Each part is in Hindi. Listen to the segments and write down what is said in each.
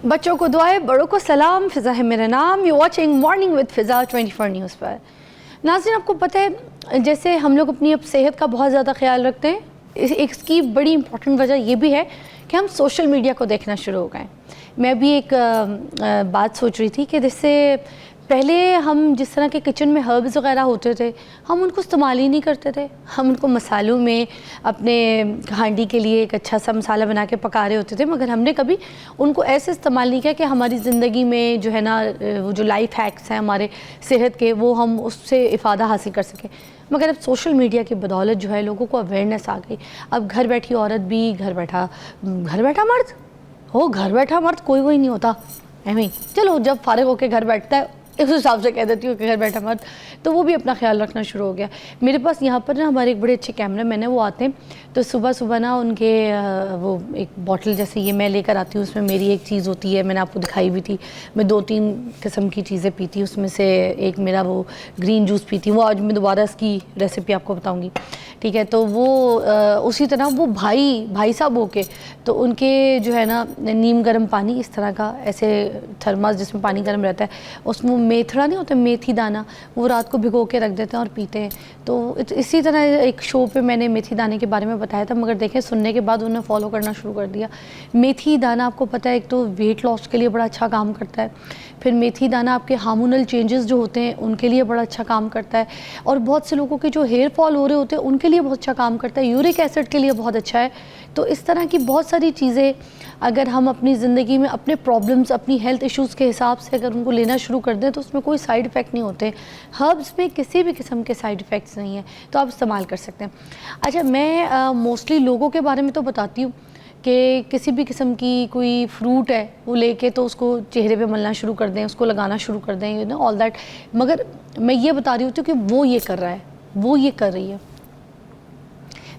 बच्चों को दुआएं, बड़ों को सलाम। फ़िज़ा है मेरा नाम। You watching morning with Fiza 24 news पर। नाज़रीन, आपको पता है जैसे हम लोग अपनी अब सेहत का बहुत ज़्यादा ख्याल रखते हैं, इसकी बड़ी इंपॉर्टेंट वजह ये भी है कि हम सोशल मीडिया को देखना शुरू हो गए। मैं अभी एक बात सोच रही थी कि जैसे पहले हम जिस तरह के किचन में हर्ब्स वगैरह होते थे, हम उनको इस्तेमाल ही नहीं करते थे। हम उनको मसालों में अपने हांडी के लिए एक अच्छा सा मसाला बना के पका रहे होते थे, मगर हमने कभी उनको ऐसे इस्तेमाल नहीं किया कि हमारी ज़िंदगी में जो है ना, वो जो लाइफ हैक्स हैं हमारे सेहत के, वो हम उससे इफ़ादा हासिल कर सकें। मगर अब सोशल मीडिया की बदौलत जो है लोगों को अवेयरनेस आ गई। अब घर बैठी औरत भी, घर बैठा मर्द हो, घर बैठा मर्द कोई नहीं होता एवं। चलो, जब फारिग होकर घर बैठता है इस हिसाब से कह देती हूँ कि घर बैठा मर्द, तो वो भी अपना ख्याल रखना शुरू हो गया। मेरे पास यहाँ पर ना हमारे एक बड़े अच्छे कैमरा मैन है, वो आते हैं तो सुबह सुबह ना उनके वो एक बॉटल जैसे ये मैं लेकर आती हूँ, उसमें मेरी एक चीज़ होती है, मैंने आपको दिखाई भी थी। मैं 2-3 किस्म की चीज़ें पीती, उसमें से एक मेरा वो ग्रीन जूस पीती हूँ। वो आज मैं दोबारा इसकी रेसिपी आपको बताऊँगी, ठीक है। तो वो उसी तरह वो भाई साहब होके तो उनके जो है ना नीम गर्म पानी इस तरह का ऐसे थर्मास जिसमें पानी गर्म रहता है, उसमें मेथड़ा नहीं होता, मेथी दाना, वो रात को भिगो के रख देते हैं और पीते हैं। तो इसी तरह एक शो पे मैंने मेथी दाने के बारे में बताया था, मगर देखें सुनने के बाद उन्हें फॉलो करना शुरू कर दिया। मेथी दाना आपको पता है एक तो वेट लॉस के लिए बड़ा अच्छा काम करता है, फिर मेथी दाना आपके हार्मोनल चेंजेस जो होते हैं उनके लिए बड़ा अच्छा काम करता है, और बहुत से लोगों के जो हेयर फॉल हो रहे होते हैं उनके लिए बहुत अच्छा काम करता है, यूरिक एसिड के लिए बहुत अच्छा है। तो इस तरह की बहुत सारी चीज़ें अगर हम अपनी ज़िंदगी में अपने प्रॉब्लम्स, अपनी हेल्थ इश्यूज़ के हिसाब से अगर उनको लेना शुरू कर दें तो उसमें कोई साइड इफ़ेक्ट नहीं होते। हर्ब्स में किसी भी किस्म के साइड इफ़ेक्ट्स नहीं हैं, तो आप इस्तेमाल कर सकते हैं। अच्छा, मैं मोस्टली लोगों के बारे में तो बताती हूँ कि किसी भी किस्म की कोई फ्रूट है वो लेके तो उसको चेहरे पे मलना शुरू कर दें, उसको लगाना शुरू कर दें, यू नो ऑल दैट। मगर मैं ये बता रही होती हूँ कि वो ये कर रहा है, वो ये कर रही है।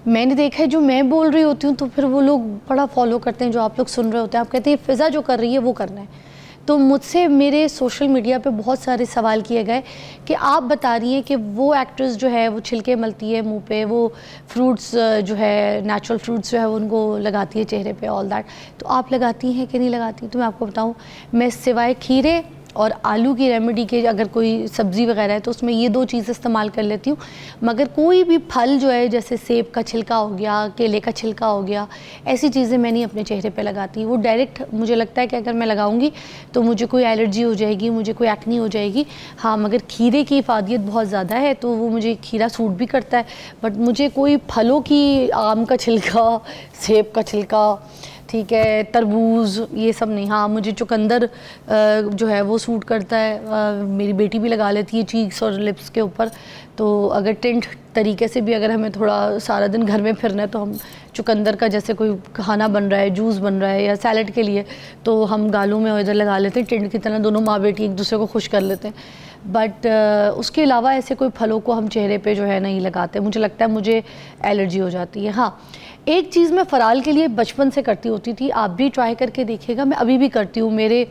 मैंने देखा है जो मैं बोल रही होती हूँ तो फिर वो लोग बड़ा फॉलो करते हैं, जो आप लोग सुन रहे होते हैं। आप कहते हैं फ़िज़ा जो कर रही है वो करना है। तो मुझसे मेरे सोशल मीडिया पे बहुत सारे सवाल किए गए कि आप बता रही हैं कि वो एक्ट्रेस जो है वो छिलके मलती है मुंह पे, वो फ्रूट्स जो है नेचुरल फ्रूट्स जो है उनको लगाती है चेहरे पे, ऑल दैट। तो आप लगाती हैं कि नहीं लगाती? तो मैं आपको बताऊं, मैं सिवाय खीरे और आलू की रेमेडी के अगर कोई सब्ज़ी वगैरह है तो उसमें ये 2 चीज़ इस्तेमाल कर लेती हूँ। मगर कोई भी फल जो है, जैसे सेब का छिलका हो गया, केले का छिलका हो गया, ऐसी चीज़ें मैं नहीं अपने चेहरे पे लगाती। वो डायरेक्ट मुझे लगता है कि अगर मैं लगाऊंगी तो मुझे कोई एलर्जी हो जाएगी, मुझे कोई एक्नी हो जाएगी। हाँ, मगर खीरे की इफ़ादियत बहुत ज़्यादा है तो वो मुझे खीरा सूट भी करता है, बट मुझे कोई फलों की, आम का छिलका, सेब का छिलका, ठीक है, तरबूज, ये सब नहीं। हाँ, मुझे चुकंदर जो है वो सूट करता है। मेरी बेटी भी लगा लेती है चीक्स और लिप्स के ऊपर। तो अगर टिंट तरीके से भी अगर हमें थोड़ा सारा दिन घर में फिरना है तो हम चुकंदर का, जैसे कोई खाना बन रहा है, जूस बन रहा है या सैलड के लिए, तो हम गालों में इधर लगा लेते हैं, टिंट की तरह दोनों माँ बेटी एक दूसरे को खुश कर लेते हैं। बट उसके अलावा ऐसे कोई फलों को हम चेहरे पे जो है नहीं लगाते। मुझे लगता है मुझे एलर्जी हो जाती है। हाँ, एक चीज़ मैं फ़राल के लिए बचपन से करती होती थी, आप भी ट्राई करके देखिएगा, मैं अभी भी करती हूँ। मेरे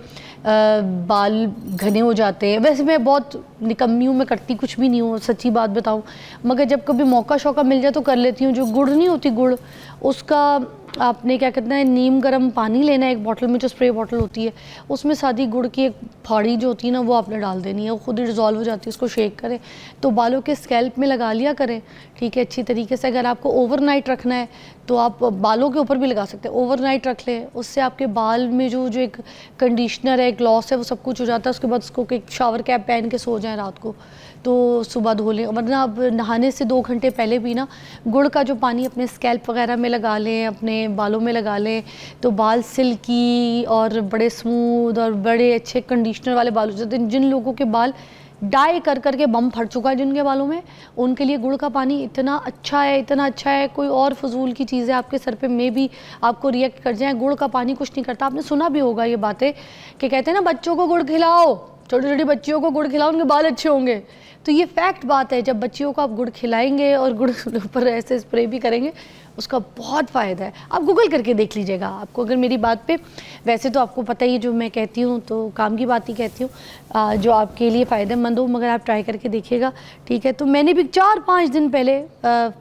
बाल घने हो जाते हैं, वैसे मैं बहुत निकम्मी हूँ, मैं करती कुछ भी नहीं हूँ, सच्ची बात बताऊँ, मगर जब कभी मौका शौका मिल जाए तो कर लेती हूँ। जो गुड़ नहीं होती, गुड़, उसका आपने क्या कहते हैं, नीम गर्म पानी लेना है, एक बॉटल में जो स्प्रे बॉटल होती है उसमें सादी गुड़ की एक फाड़ी जो होती है ना वो आपने डाल देनी है, वो खुद ही डिज़ोल्व हो जाती है। उसको शेक करें तो बालों के स्कैल्प में लगा लिया करें, ठीक है, अच्छी तरीके से। अगर आपको ओवरनाइट रखना है तो आप बालों के ऊपर भी लगा सकते हैं, ओवरनाइट रख लें, उससे आपके बाल में जो एक कंडीशनर है, ग्लॉस है, वो सब कुछ हो जाता है। उसके बाद उसको एक शावर कैप पहन के सो जाएं रात को, तो सुबह धो लें। वरना अब नहाने से 2 घंटे पहले भी ना गुड़ का जो पानी अपने स्कैल्प वगैरह में लगा लें, अपने बालों में लगा लें, तो बाल सिल्की और बड़े स्मूथ और बड़े अच्छे कंडीशनर वाले बाल हो जाते हैं। जिन लोगों के बाल डाई कर करके बम फट चुका है जिनके बालों में, उनके लिए गुड़ का पानी इतना अच्छा है, इतना अच्छा है। कोई और फजूल की चीज़ें आपके सर पे में भी आपको रिएक्ट कर जाए, गुड़ का पानी कुछ नहीं करता। आपने सुना भी होगा ये बातें कि कहते हैं ना, बच्चों को गुड़ खिलाओ, छोटी छोटी बच्चियों को गुड़ खिलाओ, उनके बाल अच्छे होंगे। तो ये फैक्ट बात है, जब बच्चियों को आप गुड़ खिलाएंगे और गुड़ ऊपर ऐसे स्प्रे भी करेंगे, उसका बहुत फ़ायदा है। आप गूगल करके देख लीजिएगा। आपको अगर मेरी बात पे, वैसे तो आपको पता ही जो मैं कहती हूँ तो काम की बात ही कहती हूँ, जो आपके लिए फ़ायदेमंद हो, मगर आप ट्राई करके देखिएगा, ठीक है। तो मैंने भी 4-5 दिन पहले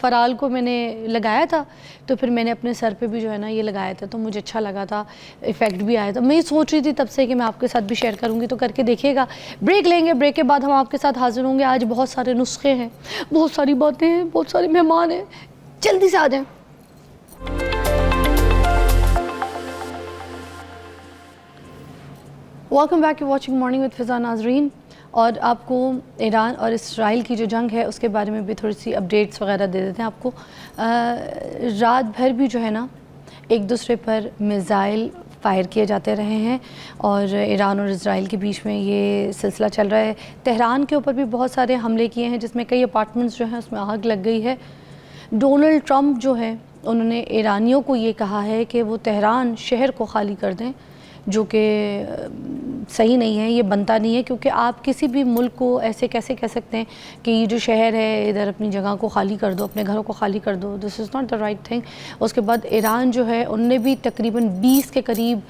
फ़राल को मैंने लगाया था, तो फिर मैंने अपने सर पे भी जो है ना ये लगाया था, तो मुझे अच्छा लगा था, इफ़ेक्ट भी आया था। मैं ये सोच रही थी तब से कि मैं आपके साथ भी शेयर करूँगी, तो करके देखिएगा। ब्रेक लेंगे, ब्रेक के बाद हम आपके साथ हाजिर होंगे। आज बहुत सारे नुस्खे हैं, बहुत सारी बातें हैं, बहुत सारे मेहमान हैं, जल्दी से आ जाएं। Welcome back to watching morning with Fiza नाज़रीन। और आपको ईरान और इसराइल की जो जंग है उसके बारे में भी थोड़ी सी अपडेट्स वगैरह दे देते हैं आपको। रात भर भी जो है ना एक दूसरे पर मिज़ाइल फ़ायर किए जाते रहे हैं और ईरान और इज़राइल के बीच में ये सिलसिला चल रहा है। तेहरान के ऊपर भी बहुत सारे हमले किए हैं, जिसमें कई अपार्टमेंट्स जो हैं उसमें आग लग गई है। डोनाल्ड ट्रंप जो है उन्होंने ईरानियों को ये कहा है कि वो तेहरान शहर को खाली कर दें, जो कि सही नहीं है, ये बनता नहीं है, क्योंकि आप किसी भी मुल्क को ऐसे कैसे कह सकते हैं कि ये जो शहर है इधर अपनी जगह को खाली कर दो, अपने घरों को खाली कर दो। This is not the right thing. उसके बाद ईरान जो है उनने भी तकरीबन 20 के करीब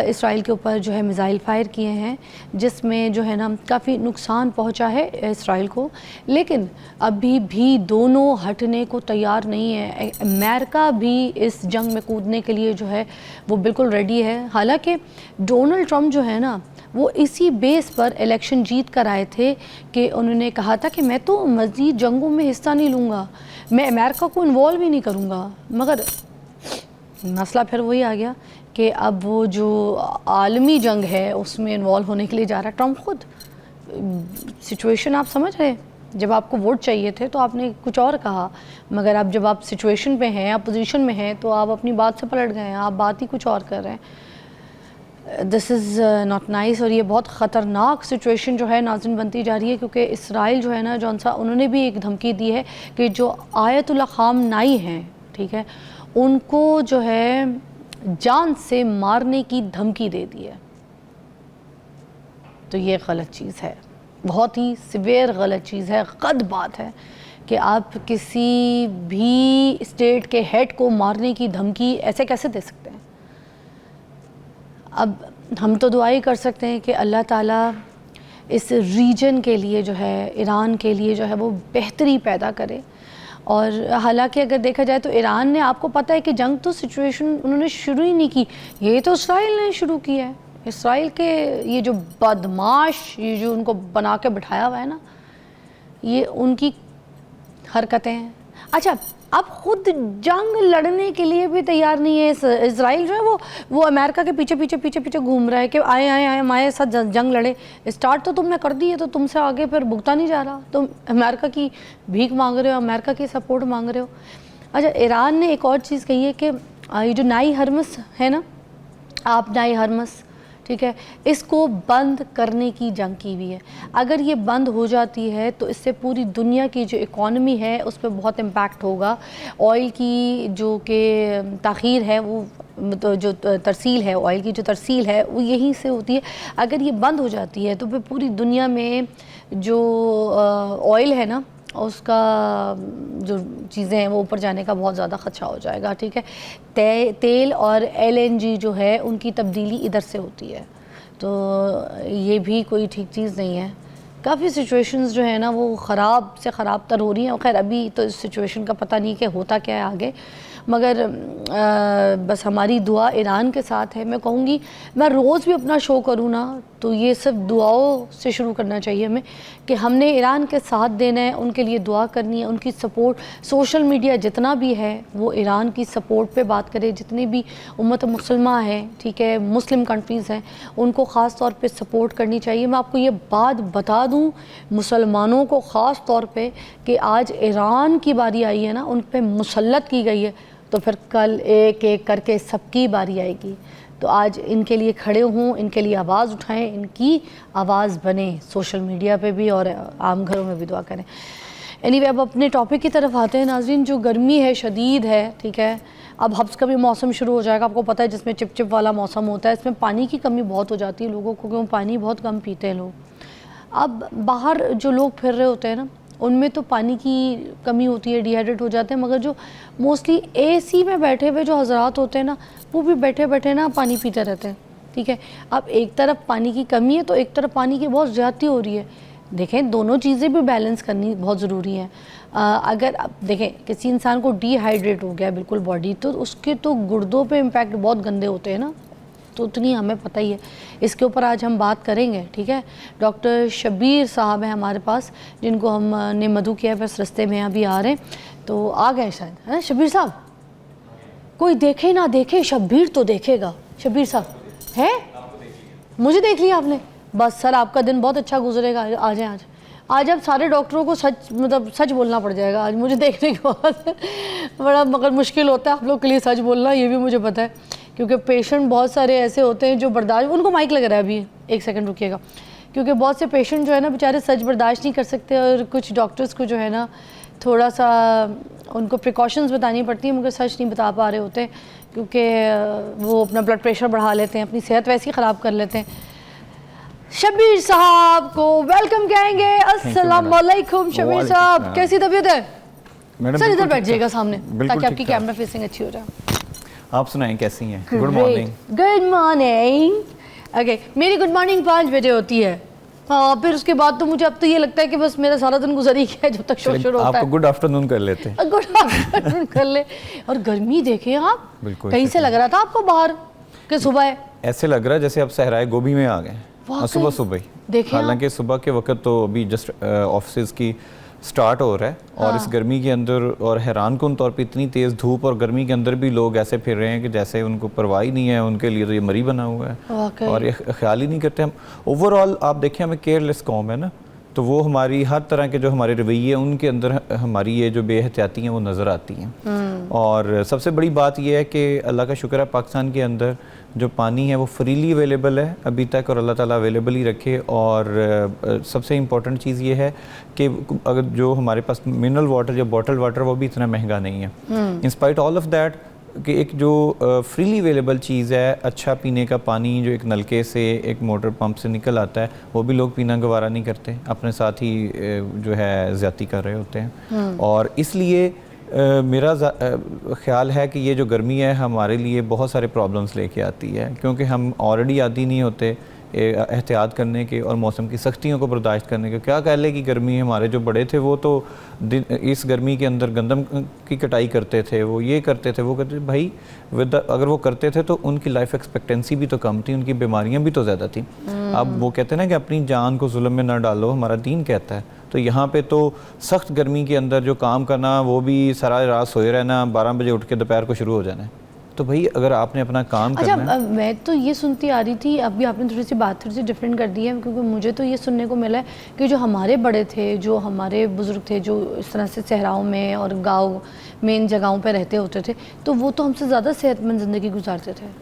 इसराइल के ऊपर जो है मिज़ाइल फ़ायर किए हैं, जिसमें जो है ना काफ़ी नुकसान पहुँचा है इसराइल को। लेकिन अभी भी दोनों हटने को तैयार नहीं है। अमेरिका भी इस जंग में कूदने के लिए जो है वो बिल्कुल रेडी है। हालांकि डोनाल्ड ट्रंप जो है ना वो इसी बेस पर इलेक्शन जीत कर आए थे कि उन्होंने कहा था कि मैं तो मज़ीद जंगों में हिस्सा नहीं लूँगा, मैं अमेरिका को इन्वॉल्व ही नहीं करूँगा। मगर मसला फिर वही आ गया कि अब वो जो आलमी जंग है उसमें इन्वॉल्व होने के लिए जा रहा है ट्रंप खुद। सिचुएशन आप समझ रहे हैं, जब आपको वोट चाहिए थे तो आपने कुछ और कहा, मगर अब जब आप सिचुएशन पे हैं, आप पोजीशन में हैं, तो आप अपनी बात से पलट गए हैं, आप बात ही कुछ और कर रहे हैं। This is not nice. और ये बहुत ख़तरनाक सिचुएशन जो है नाज़रीन बनती जा रही है, क्योंकि इसराइल जो है ना जौन सा उन्होंने भी एक धमकी दी है कि जो आयतुल्ला ख़ामनाई हैं, ठीक है, उनको जो है जान से मारने की धमकी दे दी है। तो ये गलत चीज़ है, बहुत ही सिवियर गलत चीज़ है, गलत बात है कि आप किसी भी स्टेट के हेड को मारने की धमकी ऐसे कैसे दे सकते हैं। अब हम तो दुआ ही कर सकते हैं कि अल्लाह ताला इस रीजन के लिए जो है, ईरान के लिए जो है वो बेहतरी पैदा करे। और हालांकि अगर देखा जाए तो ईरान ने, आपको पता है कि जंग तो सिचुएशन उन्होंने शुरू ही नहीं की, ये तो इसराइल ने शुरू किया है। इसराइल के ये जो बदमाश, ये जो उनको बना के बिठाया हुआ है ना, ये उनकी हरकतें हैं। अच्छा, अब खुद जंग लड़ने के लिए भी तैयार नहीं है इसराइल जो है, वो अमेरिका के पीछे पीछे पीछे पीछे घूम रहा है कि आए आए आए हमारे साथ जंग लड़े। स्टार्ट तो तुमने कर दी है, तो तुमसे आगे फिर भुगता नहीं जा रहा, तुम अमेरिका की भीख मांग रहे हो, अमेरिका की सपोर्ट मांग रहे हो। अच्छा, ईरान ने एक और चीज़ कही है कि ये जो नाई हरमस है ना, आप नाई हरमस, ठीक है, इसको बंद करने की जंग की हुई है। अगर ये बंद हो जाती है तो इससे पूरी दुनिया की जो इकॉनमी है उस पर बहुत इम्पैक्ट होगा। ऑयल की जो कि ताख़ीर है, वो तो जो तरसील है, ऑयल की जो तरसील है वो यहीं से होती है। अगर ये बंद हो जाती है तो फिर पूरी दुनिया में जो ऑयल है ना उसका जो चीज़ें हैं वो ऊपर जाने का बहुत ज़्यादा ख़दशा हो जाएगा, ठीक है। तेल और LNG जो है उनकी तब्दीली इधर से होती है, तो ये भी कोई ठीक चीज़ नहीं है। काफ़ी सिचुएशंस जो है ना वो ख़राब से ख़राब तर हो रही हैं। खैर अभी तो इस सिचुएशन का पता नहीं कि होता क्या है आगे, मगर बस हमारी दुआ ईरान के साथ है। मैं कहूँगी, मैं रोज़ भी अपना शो करूँ ना तो ये सब दुआओं से शुरू करना चाहिए हमें कि हमने ईरान के साथ देना है, उनके लिए दुआ करनी है, उनकी सपोर्ट। सोशल मीडिया जितना भी है वो ईरान की सपोर्ट पे बात करे, जितनी भी उम्मत मुसलमान है, ठीक है, मुस्लिम कंट्रीज़ हैं, उनको ख़ास तौर पे सपोर्ट करनी चाहिए। मैं आपको ये बात बता दूँ मुसलमानों को ख़ास तौर पे कि आज ईरान की बारी आई है ना, उन पर मुसल्लत की गई है, तो फिर कल एक एक करके सबकी बारी आएगी। तो आज इनके लिए खड़े हों, इनके लिए आवाज़ उठाएं, इनकी आवाज़ बने सोशल मीडिया पे भी और आम घरों में भी दुआ करें। एनीवे, अब अपने टॉपिक की तरफ आते हैं नाज़रीन। जो गर्मी है शदीद है, ठीक है, अब हब्स का भी मौसम शुरू हो जाएगा, आपको पता है, जिसमें चिपचिप वाला मौसम होता है। इसमें पानी की कमी बहुत हो जाती है लोगों को, क्यों पानी बहुत कम पीते हैं लोग। अब बाहर जो लोग फिर रहे होते हैं ना, उनमें तो पानी की कमी होती है, डिहाइड्रेट हो जाते हैं, मगर जो मोस्टली एसी में बैठे हुए जो हजरात होते हैं ना, वो भी बैठे बैठे ना पानी पीते रहते हैं। ठीक है, अब एक तरफ पानी की कमी है तो एक तरफ पानी की बहुत ज़्यादती हो रही है। देखें, दोनों चीज़ें भी बैलेंस करनी बहुत ज़रूरी है। अगर आप देखें किसी इंसान को डिहाइड्रेट हो गया बिल्कुल बॉडी, तो उसके तो गुर्दों पे इम्पैक्ट बहुत गंदे होते हैं ना, तो उतनी हमें पता ही है। इसके ऊपर आज हम बात करेंगे। ठीक है, डॉक्टर शब्बीर साहब हैं हमारे पास, जिनको हमने मधु किया है, बस रास्ते में अभी आ रहे हैं, तो आ गए शायद, है शब्बीर साहब? कोई देखे ना देखे, शब्बीर तो देखेगा। शब्बीर साहब हैं? मुझे देख लिया आपने? बस सर, आपका दिन बहुत अच्छा गुजरेगा। आ जाएं आज अब सारे डॉक्टरों को सच, मतलब सच बोलना पड़ जाएगा आज मुझे देखने के बाद। बड़ा मगर मुश्किल होता है आप लोग के लिए सच बोलना, ये भी मुझे पता है, क्योंकि पेशेंट बहुत सारे ऐसे होते हैं जो बर्दाश्त, उनको माइक लग रहा है अभी, एक सेकंड रुकिएगा, क्योंकि बहुत से पेशेंट जो है ना बेचारे सच बर्दाश्त नहीं कर सकते, और कुछ डॉक्टर्स को जो है ना थोड़ा सा उनको प्रिकॉशंस बतानी पड़ती है, मगर सच नहीं बता पा रहे होते, क्योंकि वो अपना ब्लड प्रेशर बढ़ा लेते हैं, अपनी सेहत वैसे ही ख़राब कर लेते हैं। शब्बीर साहब को वेलकम कहेंगे। अस्सलाम वालेकुम शब्बीर साहब, कैसी तबीयत है? सर इधर बैठ जाइएगा सामने, ताकि आपकी कैमरा फेसिंग अच्छी हो जाए। आप सुनाएं कैसी हैं? Good morning. Good morning. Okay, मेरी गुड मॉर्निंग 5 बजे होती है। हाँ, फिर उसके बाद तो मुझे अब तो ये लगता है कि बस मेरा सारा दिन गुजर ही गया जब तक शो शुरू होता है। आपको गुड आफ्टरनून कर लेते हैं। गुड आफ्टरनून कर ले। और गर्मी देखे आप, कहीं से लग रहा था आपको बाहर कि सुबह है? ऐसे लग रहा है जैसे आप सहराए गोभी में आ गए सुबह सुबह ही। हालांकि सुबह के वक्त तो अभी जस्ट ऑफिस की स्टार्ट हो रहा है, और इस गर्मी के अंदर और हैरानकुन तौर पे इतनी तेज़ धूप और गर्मी के अंदर भी लोग ऐसे फिर रहे हैं कि जैसे उनको परवाह ही नहीं है, उनके लिए तो ये मरी बना हुआ है, और ये ख्याल ही नहीं करते हम। ओवरऑल आप देखें, हमें केयरलेस कौम है ना, तो वो हमारी हर तरह के जो हमारे रवैये उनके अंदर हमारी ये जो बेहतियाती हैं वो नज़र आती हैं। और सबसे बड़ी बात ये है कि अल्लाह का शुक्र है पाकिस्तान के अंदर जो पानी है वो फ्रीली अवेलेबल है अभी तक, और अल्लाह ताला अवेलेबल ही रखे। और सबसे इम्पॉर्टेंट चीज़ ये है कि अगर जो हमारे पास मिनरल वाटर या बॉटल वाटर वो भी इतना महंगा नहीं है, in spite all of that, कि एक जो फ्रीली अवेलेबल चीज़ है, अच्छा पीने का पानी जो एक नलके से एक मोटर पंप से निकल आता है, वो भी लोग पीना गवारा नहीं करते, अपने साथ ही जो है ज़्यादती कर रहे होते हैं। और इसलिए मेरा ख्याल है कि ये जो गर्मी है हमारे लिए बहुत सारे प्रॉब्लम्स लेके आती है, क्योंकि हम ऑलरेडी आदी नहीं होते एहतियात करने के और मौसम की सख्तियों को बर्दाश्त करने के। क्या कह ले कि गर्मी, हमारे जो बड़े थे वो तो इस गर्मी के अंदर गंदम की कटाई करते थे, वो ये करते थे, वो करते थे। भाई अगर वो करते थे तो उनकी लाइफ एक्सपेक्टेंसी भी तो कम थी, उनकी बीमारियां भी तो ज़्यादा थी। अब वो कहते हैं ना कि अपनी जान को जुल्म में ना डालो, हमारा दीन कहता है। तो यहाँ पे तो सख्त गर्मी के अंदर जो काम करना, वो भी सारा रात सोए रहना, 12 बजे उठ के दोपहर को शुरू हो जाना है। तो भाई अगर आपने अपना काम करना है। मैं तो ये सुनती आ रही थी, अभी आपने थोड़ी सी बात थोड़ी सी डिफरेंट कर दी है, क्योंकि मुझे तो ये सुनने को मिला है कि जो हमारे बड़े थे, जो हमारे बुज़ुर्ग थे, जो इस तरह से सहराओं में और गाँव में इन जगहों पर रहते होते थे, तो वो तो हमसे ज़्यादा सेहतमंद ज़िंदगी गुजारते थे।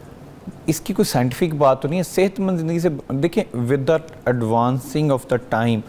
इसकी कोई साइंटिफिक बात तो नहीं है, सेहतमंद ज़िंदगी से देखें, with the advancing of the time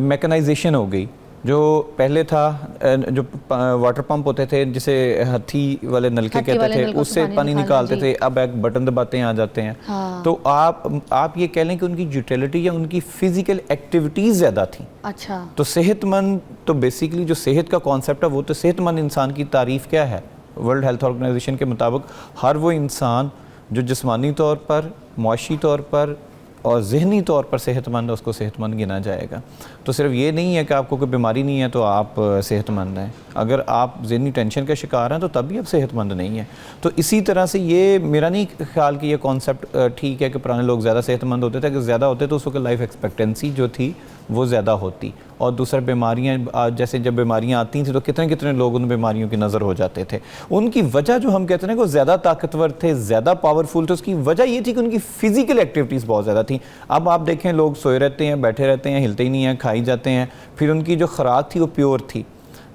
mechanisation हो गई। जो पहले था, जो वाटर पंप होते थे जिसे हथी वाले नलके कहते थे, उससे पानी निकालते थे, अब एक बटन दबाते हैं आ जाते हैं। हाँ। तो आप ये कह लें कि उनकी यूटिलिटी या उनकी फिजिकल एक्टिविटीज़ ज़्यादा थी। अच्छा। तो सेहतमंद, तो बेसिकली जो सेहत का कॉन्सेप्ट है वो तो सेहतमंद इंसान की तारीफ़ क्या है? वर्ल्ड हेल्थ ऑर्गेनाइजेशन के मुताबिक हर वो इंसान जो जिस्मानी तौर पर, मुआशी तौर पर और ज़हनी तौर पर सेहतमंद है, उसको सेहतमंद गिना जाएगा। तो सिर्फ ये नहीं है कि आपको कोई बीमारी नहीं है तो आप सेहतमंद हैं, अगर आप ज़हनी टेंशन का शिकार हैं तो तब भी आप सेहतमंद नहीं हैं। तो इसी तरह से ये मेरा नहीं ख्याल कि ये कॉन्सेप्ट ठीक है कि पुराने लोग ज़्यादा सेहतमंद होते थे। अगर ज़्यादा होते तो उस वक्त लाइफ एक्सपेक्टेंसी जो थी वो ज़्यादा होती। और दूसरा बीमारियाँ, जैसे जब बीमारियाँ आती थी तो कितने कितने लोग उन बीमारियों की नज़र हो जाते थे। उनकी वजह जो हम कहते हैं कि वो ज़्यादा ताकतवर थे, ज़्यादा पावरफुल थे, उसकी वजह ये थी कि उनकी फ़िज़िकल एक्टिविटीज़ बहुत ज़्यादा थी। अब आप देखें, लोग सोए रहते हैं, बैठे रहते हैं, हिलते ही नहीं हैं, खाई जाते हैं। फिर उनकी जो खुराक थी वो प्योर थी,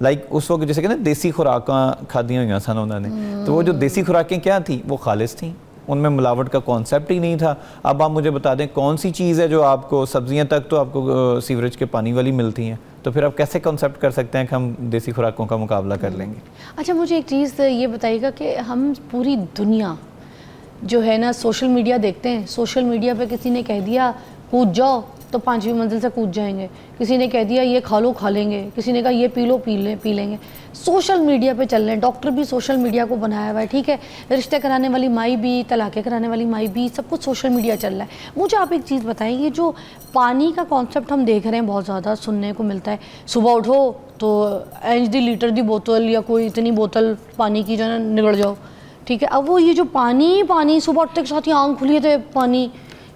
लाइक उस वक्त जैसे कहते हैं देसी खुराकें खादियाँ हुई सन उन्होंने। तो वो जो देसी खुराकें क्या थी, वो खालिस थी, उनमें मिलावट का कॉन्सेप्ट ही नहीं था। अब आप मुझे बता दें कौन सी चीज़ है जो आपको, सब्जियां तक तो आपको सीवरेज के पानी वाली मिलती हैं, तो फिर आप कैसे कॉन्सेप्ट कर सकते हैं कि हम देसी खुराकों का मुकाबला कर लेंगे? अच्छा, मुझे एक चीज़ ये बताइएगा कि हम पूरी दुनिया जो है ना सोशल मीडिया देखते हैं, सोशल मीडिया पे किसी ने कह दिया कूद जाओ तो 5वीं मंजिल से कूद जाएंगे, किसी ने कह दिया ये खा लो खा लेंगे, किसी ने कहा ये पी लो पी लेंगे। सोशल मीडिया पे चल रहे हैं, डॉक्टर भी सोशल मीडिया को बनाया हुआ है, ठीक है, रिश्ते कराने वाली माई भी, तलाक़ें कराने वाली माई भी, सब कुछ सोशल मीडिया चल रहा है। मुझे आप एक चीज़ बताएं, ये जो पानी का कॉन्सेप्ट हम देख रहे हैं बहुत ज़्यादा सुनने को मिलता है, सुबह उठो तो इंच दी लीटर दी बोतल या कोई इतनी बोतल पानी की जो है निगड़ जाओ, ठीक है। अब वो ये जो पानी सुबह उठते के साथ ही आँख खुली थे पानी,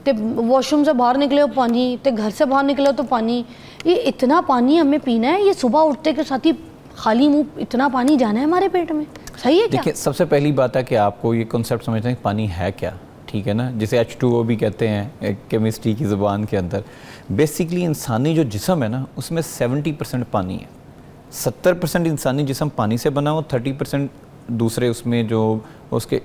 ते वॉशरूम से बाहर निकले हो पानी, ते घर से बाहर निकले हो तो पानी, ये इतना पानी हमें पीना है, ये सुबह उठते के साथ ही खाली मुंह इतना पानी जाना है हमारे पेट में, सही है क्या? देखिए सबसे पहली बात है कि आपको ये कॉन्सेप्ट समझना है कि पानी है क्या, ठीक है ना, जिसे H2O भी कहते हैं केमिस्ट्री की ज़ुबान के अंदर। बेसिकली इंसानी जो जिस्म है ना उसमें 70% पानी है, 70% इंसानी जिस्म पानी से बना हो, 30% दूसरे उसमें जो उसके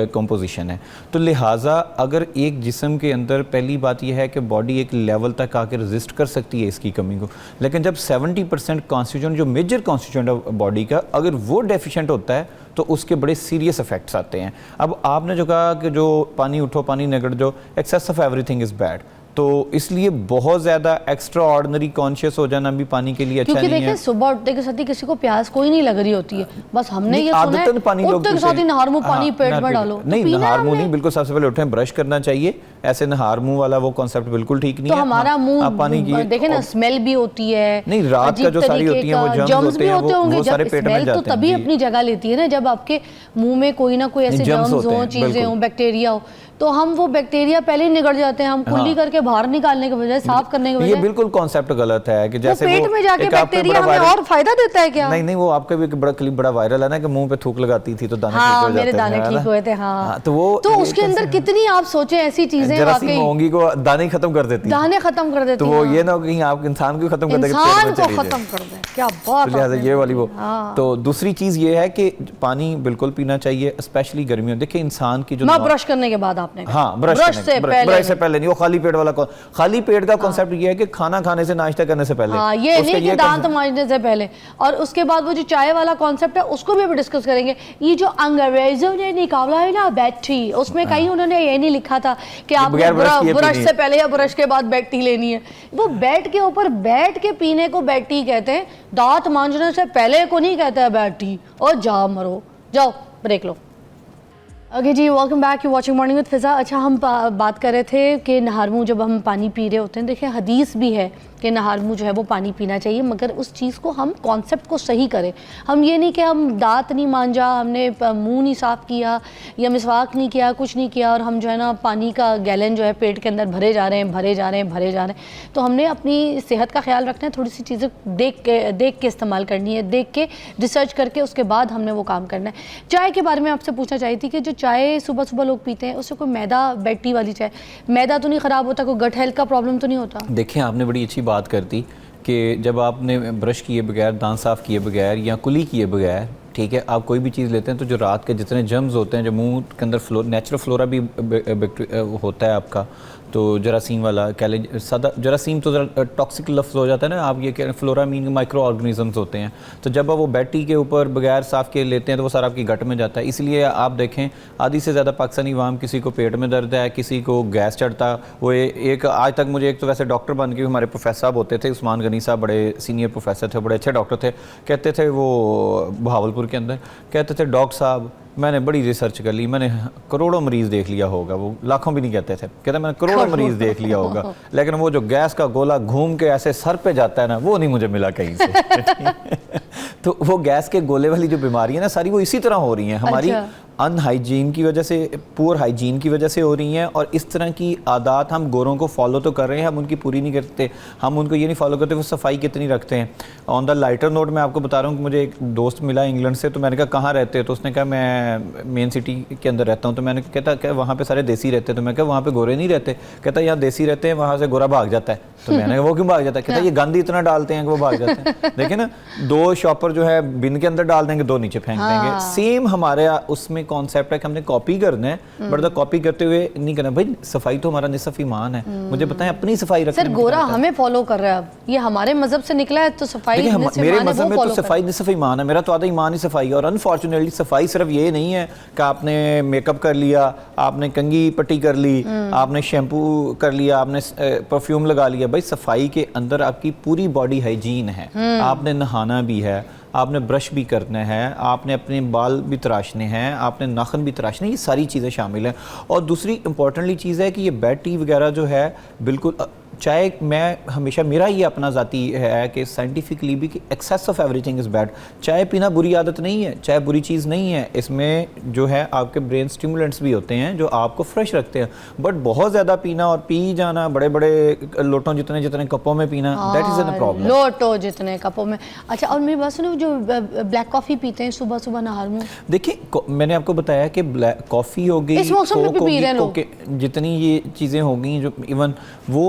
कंपोजिशन है। तो लिहाजा अगर एक जिस्म के अंदर पहली बात यह है कि बॉडी एक लेवल तक आकर रेजिस्ट कर सकती है इसकी कमी को, लेकिन जब 70% कॉन्स्टिट्यूएंट जो मेजर कॉन्स्टिट्यूएंट है बॉडी का अगर वो डेफिशिएंट होता है तो उसके बड़े सीरियस इफेक्ट्स आते हैं। अब आपने जो कहा कि जो पानी उठो पानी निगड़ जाओ, excess of everything is bad, तो इसलिए बहुत ज़्यादा एक्स्ट्रा ऑर्डिनरी कॉन्शियस हो जाना भी पानी के लिए अच्छा नहीं है। क्योंकि देखिए सुबह उठते के साथ ही किसी को प्यास कोई नहीं लग रही होती है, बस हमने ये सुना है उठते के साथ ही नहार मुंह पानी पेट में डालो, नहीं नहार मुंह नहीं, बिल्कुल सबसे पहले उठे ब्रश करना चाहिए, ऐसे नहार मुंह वाला वो कॉन्सेप्ट बिल्कुल ठीक नहीं है। तो हमारा मुंह पानी देखे ना स्मेल भी होती है, नहीं रात का जो सारी होती है वो जर्म्स भी होते होंगे, जब स्मेल तो तभी अपनी जगह लेती है ना जब आपके मुंह में कोई ना कोई ऐसे जर्म्स हो, चीजें हो, बैक्टीरिया हो, तो हम वो बैक्टीरिया पहले ही निकल जाते हैं, हम कुल्ली करके बाहर निकालने के बजाय साफ करने के बजाय। ये बिल्कुल कॉन्सेप्ट गलत है कि जैसे पेट में जाके बैक्टीरिया हमें और फायदा देता है क्या? नहीं वो आपका भी बड़ा क्लिप बड़ा वायरल है ना कि मुंह पे थूक लगाती थी तो दाने ठीक हो जाते हैं। मेरे दाने ठीक हुए थे, हाँ। तो उसके अंदर कितनी आप सोचे ऐसी चीजें वाकई मोंगी को दाने खत्म कर देती है, दाने खत्म कर देती है, तो वो ये ना कहीं आप इंसान को खत्म कर देंगे, इंसान को खत्म कर दे, क्या बात है ये वाली वो। तो दूसरी चीज ये है कि पानी बिल्कुल पीना चाहिए स्पेशली गर्मियों। देखिए इंसान की जो ब्रश करने के बाद आपने, हाँ ब्रश से पहले नहीं, वो खाली पेट वाला खाली पेट का कॉन्सेप्ट ये है कि खाना खाने से नाश्ता करने से पहले, हाँ, ये नहीं कि दांत मांजने से पहले। और उसके बाद वो जो चाय वाला कॉन्सेप्ट है उसको भी अभी डिस्कस करेंगे। ये जो अंग्रेजों ने निकाला है ना बेड टी, उसमें कहीं उन्होंने ये नहीं लिखा था कि आप ब्रश से पहले या ब्रश के बाद बेड टी लेनी है। वो बेड के ऊपर बैठ के पीने को बेड टी कहते हैं, दांत मांजने से पहले को नहीं कहता है बेड टी। और जाओ मरो, जाओ ब्रेक लो। ओके जी, welcome back, you watching morning with Fiza. अच्छा, हम बात कर रहे थे कि नहार मुंह जब हम पानी पी रहे होते हैं, देखिए हदीस भी है कि नहार मुंह जो है वो पानी पीना चाहिए, मगर उस चीज़ को हम कॉन्सेप्ट को सही करें। हम ये नहीं कि हम दांत नहीं मांजा, हमने मुंह नहीं साफ़ किया या मिसवाक नहीं किया, कुछ नहीं किया और हम जो है ना पानी का गैलन जो है पेट के अंदर भरे जा रहे हैं। तो हमने अपनी सेहत का ख्याल रखना है, थोड़ी सी चीज़ें देख के इस्तेमाल करनी है, देख के रिसर्च करके उसके बाद हमने वो काम करना है। चाय के बारे में आपसे पूछना चाहिए थी कि जो चाय सुबह सुबह लोग पीते हैं उससे कोई मैदा बेड टी वाली चाय, मैदा तो नहीं ख़राब होता, कोई गट हेल्थ का प्रॉब्लम तो नहीं होता? देखिए आपने बड़ी अच्छी बात करती कि जब आपने ब्रश किए बगैर, दांत साफ़ किए बगैर या कुली किए बगैर, ठीक है, आप कोई भी चीज़ लेते हैं तो जो रात के जितने जर्म्स होते हैं, जो मुंह के अंदर नेचुरल फ्लोरा भी होता है आपका, तो जरासीम वाला कह सादा जरासीम तो ज़रा टॉक्सिक लफ्ज़ हो जाता है ना, आप ये कह फ्लोरा मीन माइक्रो ऑर्गेनिजम्स होते हैं, तो जब आप वो बेड टी के ऊपर बगैर साफ़ के लेते हैं तो वो सारा आपकी गट में जाता है। इसलिए आप देखें आधी से ज़्यादा पाकिस्तानी अवाम, किसी को पेट में दर्द है, किसी को गैस चढ़ता, वो एक आज तक मुझे एक तो वैसे डॉक्टर बन के हमारे प्रोफेसर साहब होते थे, उस्मान गनी साहब बड़े सीनियर प्रोफेसर थे, बड़े अच्छे डॉक्टर थे, कहते थे वो बहावलपुर के अंदर, कहते थे डॉक्टर साहब मैंने बड़ी रिसर्च कर ली, मैंने करोड़ों मरीज़ देख लिया होगा, वो लाखों भी नहीं कहते थे, कहते मैंने करोड़ों मरीज़ देख लिया होगा, लेकिन वो जो गैस का गोला घूम के ऐसे सर पे जाता है ना, वो नहीं मुझे मिला कहीं से। तो वो गैस के गोले वाली जो बीमारी है ना सारी, वो इसी तरह हो रही हैं हमारी अनहाइजीन की वजह से, पुअर हाइजीन की वजह से हो रही हैं। और इस तरह की आदत हम गोरों को फॉलो तो कर रहे हैं, हम उनकी पूरी नहीं करते, हम उनको ये नहीं फॉलो करते वो सफाई कितनी रखते हैं। ऑन द लाइटर नोट मैं आपको बता रहा हूँ कि मुझे एक दोस्त मिला इंग्लैंड से, तो मैंने कहा कहाँ रहते हैं, तो उसने कहा मैं मेन सिटी के अंदर रहता हूँ। तो मैंने कहता क्या वहाँ पे सारे देसी रहते हैं? तो मैं कहा वहाँ पे गोरे नहीं रहते। कहता यहाँ देसी रहते हैं, वहाँ से गोरा भाग जाता है। तो मैंने कहा वो क्यों भाग जाता है? कहता ये गंद इतना डालते हैं कि वो भाग जाते हैं। देखिए ना, 2 शॉपर जो है बिन के अंदर डाल देंगे, 2 नीचे फेंक देंगे। सेम हमारे उसमें कॉन्सेप्ट है कि हमने कॉपी करना है, बट कॉपी करते हुए नहीं करना। भाई सफाई तो हमारा निसफ ईमान है, मुझे बताएं अपनी सफाई रखना। सर गोरा हमें फॉलो कर रहा है, अब ये हमारे मजहब से निकला है तो सफाई मेरे मजहब में तो सफाई निसफ ईमान है, मेरा तो आधा ईमान ही सफाई है। और अनफॉर्चुनेटली सफाई सिर्फ ये नहीं है कि आपने मेकअप कर लिया, आपने कंघी पट्टी कर ली, आपने शैम्पू कर लिया, आपने परफ्यूम लगा लिया। भाई सफाई के अंदर आपकी पूरी बॉडी हाइजीन है, आपने नहाना भी है, आपने ब्रश भी करना है, आपने अपने बाल भी तराशने हैं, आपने नाखून भी तराशने, ये सारी चीज़ें शामिल हैं। और दूसरी इंपॉर्टेंटली चीज़ है कि ये बेड टी वगैरह जो है बिल्कुल, चाहे मैं हमेशा मेरा ये अपना ज़ाती है कि साइंटिफिकली भी कि excess of everything is bad. चाय पीना बुरी आदत नहीं है, चाय बुरी चीज़ नहीं है, इसमें जो है आपके ब्रेन स्टिमुलेंट्स भी होते हैं जो आपको फ्रेश रखते हैं। बट बहुत ज़्यादा पीना और पी जाना, बड़े बड़े लोटों जितने जितने कपों में पीना, दैट इज़ एन प्रॉब्लम। लोटो जितने कपों में। अच्छा, और मेरी बात सुनो, जो ब्लैक कॉफ़ी पीते हैं सुबह सुबह नहार में, देखिए मैंने आपको बताया कि ब्लैक कॉफ़ी हो गई, इस मौसम में भी पी रहे हैं लोग, जितनी ये चीज़ें हो गई, जो इवन वो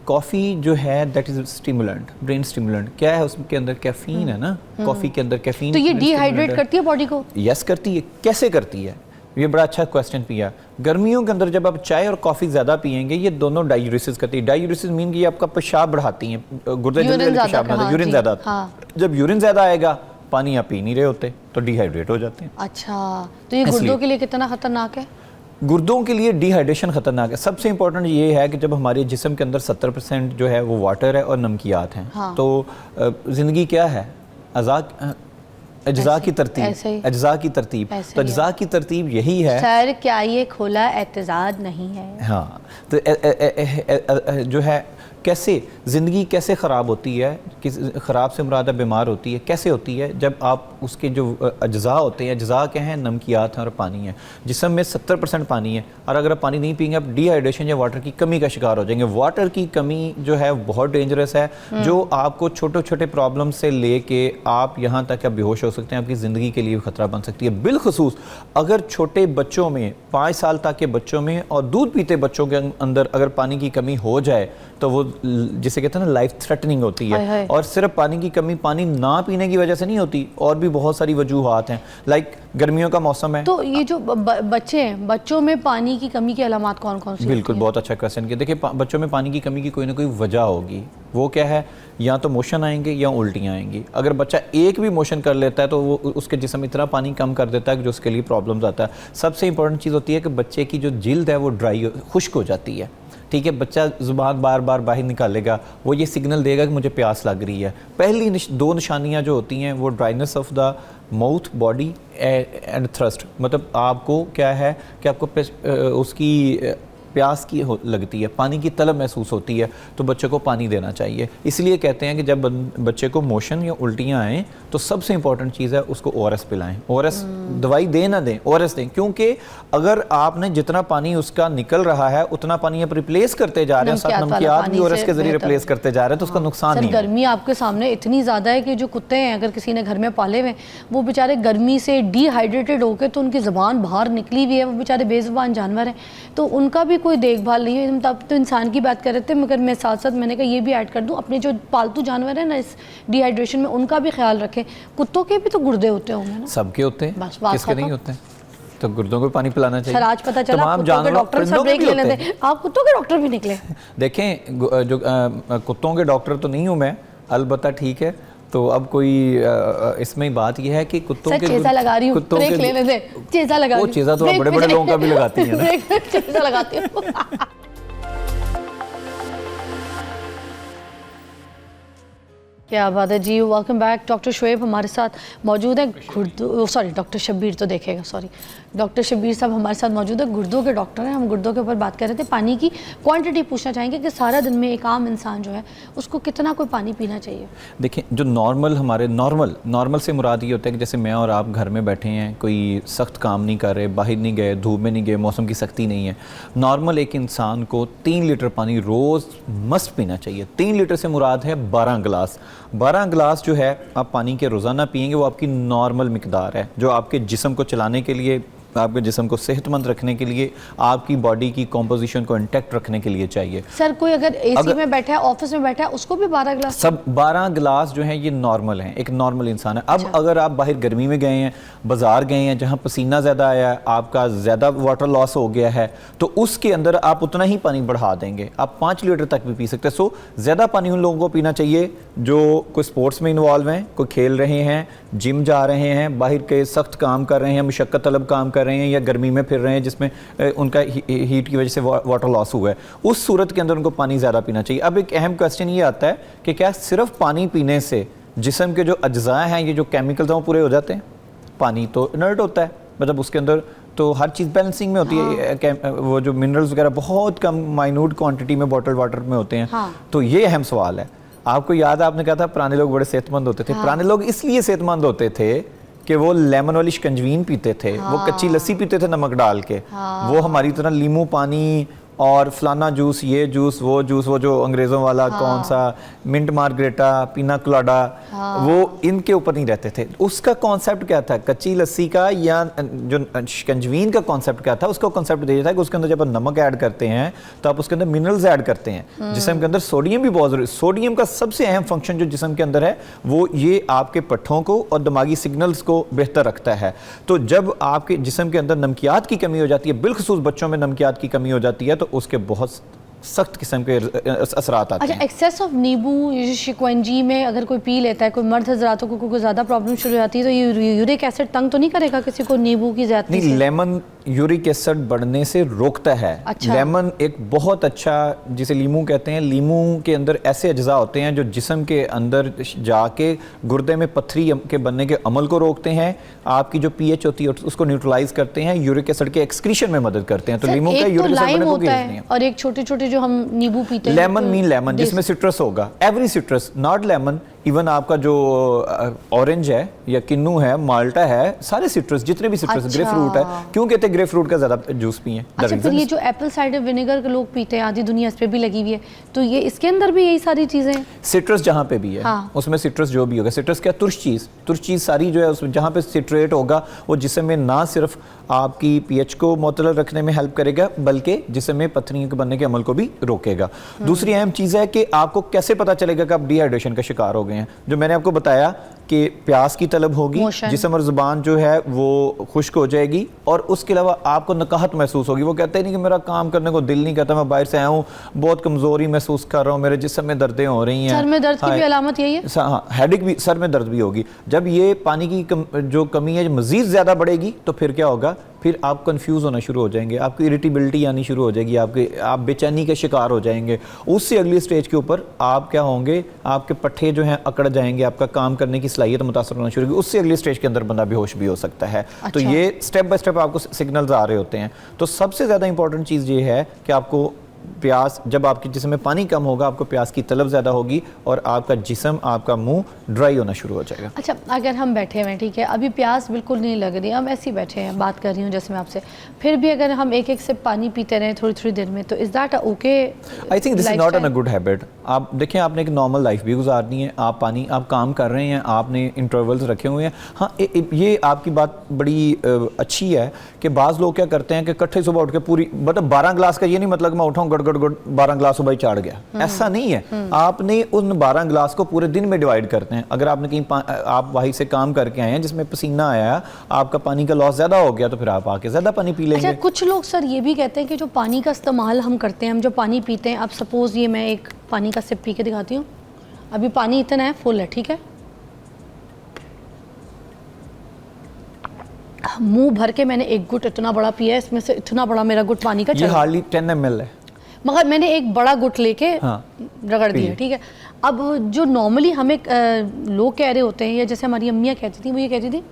कॉफ़ी जो है that is stimulant, brain stimulant. क्या है उसके अंदर? कैफीन है ना, कॉफ़ी के अंदर कैफीन। तो ये डिहाइड्रेट करती है बॉडी को? यस करती है। कैसे करती है? ये बड़ा अच्छा क्वेश्चन किया। गर्मियों के अंदर जब आप चाय और कॉफ़ी ज़्यादा पियेंगे, ये दोनों डायूरेसिस करती है। डायूरेसिस मीन कि आपका पेशाब बढ़ाती हैं, गुर्दे जल्दी पेशाब बढ़ाते, यूरिन ज़्यादा। जब यूरिन ज़्यादा आएगा, पानी आप पी नहीं रहे होते, तो डिहाइड्रेट हो जाते हैं। अच्छा, तो ये गुर्दों के लिए कितना खतरनाक है? गुर्दों के लिए डिहाइड्रेशन खतरनाक है। सबसे इंपॉर्टेंट ये है कि जब हमारे जिस्म के अंदर 70% जो है वो वाटर है और नमकियात हैं। हाँ। तो ज़िंदगी क्या है? अज्जा की तरतीब, अज्जा की तरतीब। तो अज्जा की तरतीब यही है। सर क्या ये खुला एतजाद नहीं है? हाँ, तो जो है कैसे ज़िंदगी कैसे ख़राब होती है, किस ख़राब से मुराद बीमार होती है, कैसे होती है? जब आप उसके जो अज्जा होते हैं, अज्जा क्या हैं? नमकियात हैं और पानी है। जिस्म में 70% पानी है, और अगर आप पानी नहीं पिएंगे आप डिहाइड्रेशन या वाटर की कमी का शिकार हो जाएंगे। वाटर की कमी जो है बहुत डेंजरस है, जो आपको छोटे छोटे प्रॉब्लम से लेके आप यहाँ तक आप बेहोश हो सकते हैं, आपकी ज़िंदगी के लिए भी ख़तरा बन सकती है। बिलखसूस अगर छोटे बच्चों में, 5 साल तक के बच्चों में और दूध पीते बच्चों के अंदर अगर पानी की कमी हो जाए, तो वो जिसे कहते हैं ना लाइफ थ्रेटनिंग होती है। और सिर्फ पानी की कमी पानी ना पीने की वजह से नहीं होती, और भी बहुत सारी वजूहात हैं। लाइक गर्मियों का मौसम है, तो ये जो बच्चे हैं, बच्चों में पानी की कमी की अलामत कौन कौन सी? बिल्कुल, बहुत अच्छा क्वेश्चन किया। देखिए बच्चों में पानी की कमी की कोई ना कोई वजह होगी। वो क्या है? या तो मोशन आएंगे या उल्टियाँ आएंगी। अगर बच्चा एक भी मोशन कर लेता है तो वो उसके जिस्म इतना पानी कम कर देता है कि जो उसके लिए प्रॉब्लम्स आता है। सबसे इंपॉर्टेंट चीज़ होती है कि बच्चे की जो जिल्द है वो ड्राई खुश्क हो जाती है। ठीक है, बच्चा ज़ुबान बार बार बाहर निकालेगा, वो ये सिग्नल देगा कि मुझे प्यास लग रही है। पहली 2 निशानियां जो होती हैं वो dryness of the mouth, body and thrust. मतलब आपको क्या है कि आपको उसकी प्यास की लगती है, पानी की तलब महसूस होती है, तो बच्चे को पानी देना चाहिए। इसलिए कहते हैं कि जब बच्चे को मोशन या उल्टियाँ आएँ तो सबसे इंपॉर्टेंट चीज़ है उसको ORS पिलाएं। ORS दवाई दें ना दें, ORS दें, क्योंकि अगर आपने जितना पानी उसका निकल रहा है उतना पानी आप रिप्लेस करते जा रहे हैं, साथ नमकियात भी ORS के जरिए रिप्लेस करते जा रहे हैं, तो उसका नुकसान नहीं है। गर्मी आपके सामने इतनी ज़्यादा है कि जो कुत्ते हैं, अगर किसी ने घर में पाले हुए, वो बेचारे गर्मी से डिहाइड्रेटेड होकर, तो उनकी ज़बान बाहर निकली हुई है, वो बेचारे बेज़ुबान जानवर हैं, तो उनका भी कोई देखभाल नहीं है। तब तो इंसान की बात कर रहे थे, मगर मैं साथ साथ मैंने कहा ये भी ऐड कर दूं, अपने जो पालतू जानवर है ना इस डिहाइड्रेशन में, उनका भी ख्याल रखें। कुत्तों के भी तो गुर्दे होते होंगे ना? सबके होते हैं, बस किसके नहीं होते हैं? तो गुर्दों को पानी पिलाना चाहिए। सर आज पता चला कुत्तों के डॉक्टर सब ब्रेक लेने दें, आप कुत्तों के डॉक्टर भी निकले। देखें, जो कुत्तों के डॉक्टर तो नहीं हूँ मैं, अलबत्ता, ठीक है। तो अब कोई इसमें बात यह है कि कुत्तों के चेज़ा लगा रही हूँ, ब्रेक लेने दे, चेज़ा लगा रही हूँ। वो चेज़ा तो आप बड़े बड़े लोगों का भी लगाती हैं ना। चेज़ा लगाती हूँ। क्या बात है जी। Welcome back. डॉक्टर शुएब हमारे साथ मौजूद है। डॉक्टर शब्बीर तो देखेगा, डॉक्टर शब्बीर साहब हमारे साथ मौजूद है, गुर्दों के डॉक्टर हैं। हम गुर्दों के ऊपर बात कर रहे थे। पानी की क्वांटिटी पूछना चाहेंगे कि सारा दिन में एक आम इंसान जो है उसको कितना कोई पानी पीना चाहिए? देखिए, जो नॉर्मल से मुराद ये होता है कि जैसे मैं और आप घर में बैठे हैं, कोई सख्त काम नहीं कर रहे, बाहर नहीं गए, धूप में नहीं गए, मौसम की सख्ती नहीं है, नॉर्मल एक इंसान को 3 लीटर पानी रोज़ मस्ट पीना चाहिए। 3 लीटर से मुराद है 12 गिलास। 12 गिलास जो है आप पानी के रोज़ाना पिएंगे, वो आपकी नॉर्मल मिकदार है, जो आपके जिस्म को चलाने के लिए, आपके जिस्म को सेहतमंद रखने के लिए, आपकी बॉडी की कॉम्पोजिशन को इंटैक्ट रखने के लिए चाहिए। सर कोई अगर एसी में बैठा है, ऑफिस में बैठा है, उसको भी 12 गिलास? सब 12 गिलास जो है ये नॉर्मल है, एक नॉर्मल इंसान है। अब अगर आप बाहर गर्मी में गए हैं, बाजार गए हैं, जहाँ पसीना ज़्यादा आया है, आपका ज़्यादा वाटर लॉस हो गया है, तो उसके अंदर आप उतना ही पानी बढ़ा देंगे, आप 5 लीटर तक भी पी सकते हैं। सो ज़्यादा पानी उन लोगों को पीना चाहिए जो कोई स्पोर्ट्स में इन्वॉल्व हैं, कोई खेल रहे हैं, जिम जा रहे हैं, बाहर के सख्त काम कर रहे हैं, मुशक्कत तलब काम कर रहे हैं या गर्मी में फिर रहे हैं जिसमें उनका हीट की वजह से वाटर लॉस हुआ है, उस सूरत के अंदर उनको पानी ज़्यादा पीना चाहिए। अब एक अहम क्वेश्चन ये आता है कि क्या सिर्फ पानी पीने से जिस्म के जो अज्जा हैं, ये जो केमिकल्स हैं वो पूरे हो जाते हैं? पानी तो इनर्ट होता है, मतलब उसके अंदर तो हर चीज़ बैलेंसिंग में होती है, वो जो मिनरल्स वगैरह बहुत कम माइन्यूट क्वांटिटी में बॉटल वाटर में होते हैं। तो ये अहम सवाल है। आपको याद है आपने कहा था पुराने लोग बड़े सेहतमंद होते थे। पुराने लोग इसलिए सेहतमंद होते थे कि वो लेमन वाली शिकंजवीन पीते थे, वो कच्ची लस्सी पीते थे नमक डाल के, वो हमारी तरह लीमू पानी और फलाना जूस, ये जूस, वो जो अंग्रेज़ों वाला कौन सा मिंट मार्गरेटा, पीना कोलाडा, वो इनके ऊपर नहीं रहते थे। उसका कॉन्सेप्ट क्या था? कच्ची लस्सी का या जो शिकंजवीन का कॉन्सेप्ट क्या था? उसका कॉन्सेप्ट ये था कि उसके अंदर जब आप नमक ऐड करते हैं तो आप उसके अंदर मिनरल्स ऐड करते हैं। जिस्म के अंदर सोडियम भी बहुत जरूरी। सोडियम का सबसे अहम फंक्शन जो जिस्म के अंदर है वो ये आपके पट्ठों को और दिमागी सिग्नल्स को बेहतर रखता है। तो जब आपके जिस्म के अंदर नमकियात की कमी हो जाती है, बिलखसूस बच्चों में नमकियात की कमी हो जाती है, तो उसके बहुत सख्त किस्म के असरात आते हैं। अच्छा, एक्सेस ऑफ नींबू शिकंजी में अगर कोई पी लेता है, कोई मर्द हजरातों को कोई ज़्यादा प्रॉब्लम शुरू हो जाती है, तो ये यूरिक एसिड तंग तो नहीं करेगा किसी को नींबू की ज़्यादती? नहीं, लेमन यूरिक एसिड बढ़ने से रोकता है। अच्छा। लेमन एक बहुत अच्छा, जिसे लीमू कहते हैं, लीमू के अंदर ऐसे अज्जा होते हैं जो जिस्म के अंदर जाके गुर्दे में पत्थरी के बनने के अमल को रोकते हैं, आपकी जो पीएच होती है उसको न्यूट्रलाइज करते हैं, यूरिक एसिड के एक्सक्रीशन में मदद करते हैं। तो लीमू का यूरिक एसिड बढ़ने को गिरता है। और एक छोटे छोटे जो हम नींबू पीते हैं, लेमन मीन लेमन जिसमें सिट्रस होगा, every citrus, not lemon, even आपका जो ऑरेंज है या किन्नू है, माल्टा है, सारे सिट्रस, जितने भी सिट्रस, ग्रेप फ्रूट है। क्यों कहते हैं ग्रेप फ्रूट का ज्यादा जूस पिए? अच्छा, फिर ये जो एप्पल साइडर विनेगर के लोग पीते हैं, आधी दुनिया इस पे भी लगी हुई है, तो ये इसके अंदर भी यही सारी चीजें हैं? सिट्रस जहाँ पे भी है उसमें सिट्रस जो भी होगा, सिट्रस क्या, तुर्श चीज सारी जो है उसमें जहाँ पे सिट्रेट होगा वो जिस्म में ना सिर्फ आपकी पीएच को मुअत्तल रखने में हेल्प करेगा बल्कि जिस्म में पत्थरियों के बनने के अमल को भी रोकेगा। दूसरी अहम चीज़ है कि आपको कैसे पता चलेगा कि आप डिहाइड्रेशन का शिकार हो गए हैं? जो मैंने आपको बताया कि प्यास की तलब होगी, जिस्म और ज़ुबान जो है वो खुश्क हो जाएगी, और उसके अलावा आपको नकाहत महसूस होगी। वो कहते हैं नहीं कि मेरा काम करने को दिल नहीं करता, मैं बाहर से आया हूँ, बहुत कमज़ोरी महसूस कर रहा हूँ, मेरे जिस्म में दर्दें हो रही हैं। सर में दर्द की भी अलामत यही है? हाँ, हेडेक भी, सर में दर्द भी होगी। जब ये पानी की जो कमी है मज़ीद ज़्यादा बढ़ेगी तो फिर क्या होगा? फिर आप कंफ्यूज होना शुरू हो जाएंगे, आपकी इरिटेबिलिटी आनी शुरू हो जाएगी, आप बेचैनी के शिकार हो जाएंगे। उससे अगली स्टेज के ऊपर आप क्या होंगे? आपके पट्टे जो हैं अकड़ जाएंगे, आपका काम करने की सलाहियत मुतासर होना शुरू होगी। उससे अगली स्टेज के अंदर बंदा बेहोश भी हो सकता है। अच्छा। तो ये स्टेप बाय स्टेप आपको सिग्नल्स आ रहे होते हैं। तो सबसे ज़्यादा इंपॉर्टेंट चीज़ ये है कि आपको प्यास, जब आपके जिस्म में पानी कम होगा आपको प्यास की तलब ज़्यादा होगी और आपका जिस्म, आपका मुंह ड्राई होना शुरू हो जाएगा। अच्छा, अगर हम बैठे हुए हैं, ठीक है, अभी प्यास बिल्कुल नहीं लग रही, हम ऐसे ही बैठे हैं, बात कर रही हूँ जैसे मैं आपसे, फिर भी अगर हम एक एक सिप पानी पीते रहें थोड़ी थोड़ी देर में, तो is that okay? I think this is not an a good habit. आप देखें, आपने एक नॉर्मल लाइफ भी गुजारनी है, आप काम कर रहे हैं, आपने इंटरवल्स रखे हुए हैं। हाँ, ये आपकी बात बड़ी अच्छी है कि बाज़ लोग क्या करते हैं कि इकट्ठे सुबह उठ के पूरी, मतलब 12 गिलास का ये नहीं मतलब मैं उठाऊँ गड़ 12 गिलास सुबह ही चाड़ गया, ऐसा नहीं है। आपने उन 12 गिलास को पूरे दिन में डिवाइड करते हैं। अगर आपने कहीं आप वहीं से काम करके आए हैं जिसमें पसीना आया, आपका पानी का लॉस ज़्यादा हो गया, तो फिर आप आके ज़्यादा पानी पी लेंगे। अच्छा, कुछ लोग सर ये भी कहते हैं कि जो पानी का इस्तेमाल हम करते हैं, हम जो पानी पीते हैं, अब सपोज ये मैं एक पानी का सिप पी के दिखाती हूँ, अभी पानी इतना है, फुल है, ठीक है, मुंह भर के मैंने एक गुट इतना बड़ा पिया है, इसमें से इतना बड़ा मेरा गुट पानी का, ये हार्डली 10 ml है, मगर मैंने एक बड़ा गुट लेके रगड़ दिया, ठीक है। अब जो नॉर्मली हमें लोग कह रहे होते हैं, या जैसे हमारी अम्मियाँ कहती थी, वो ये कहती थी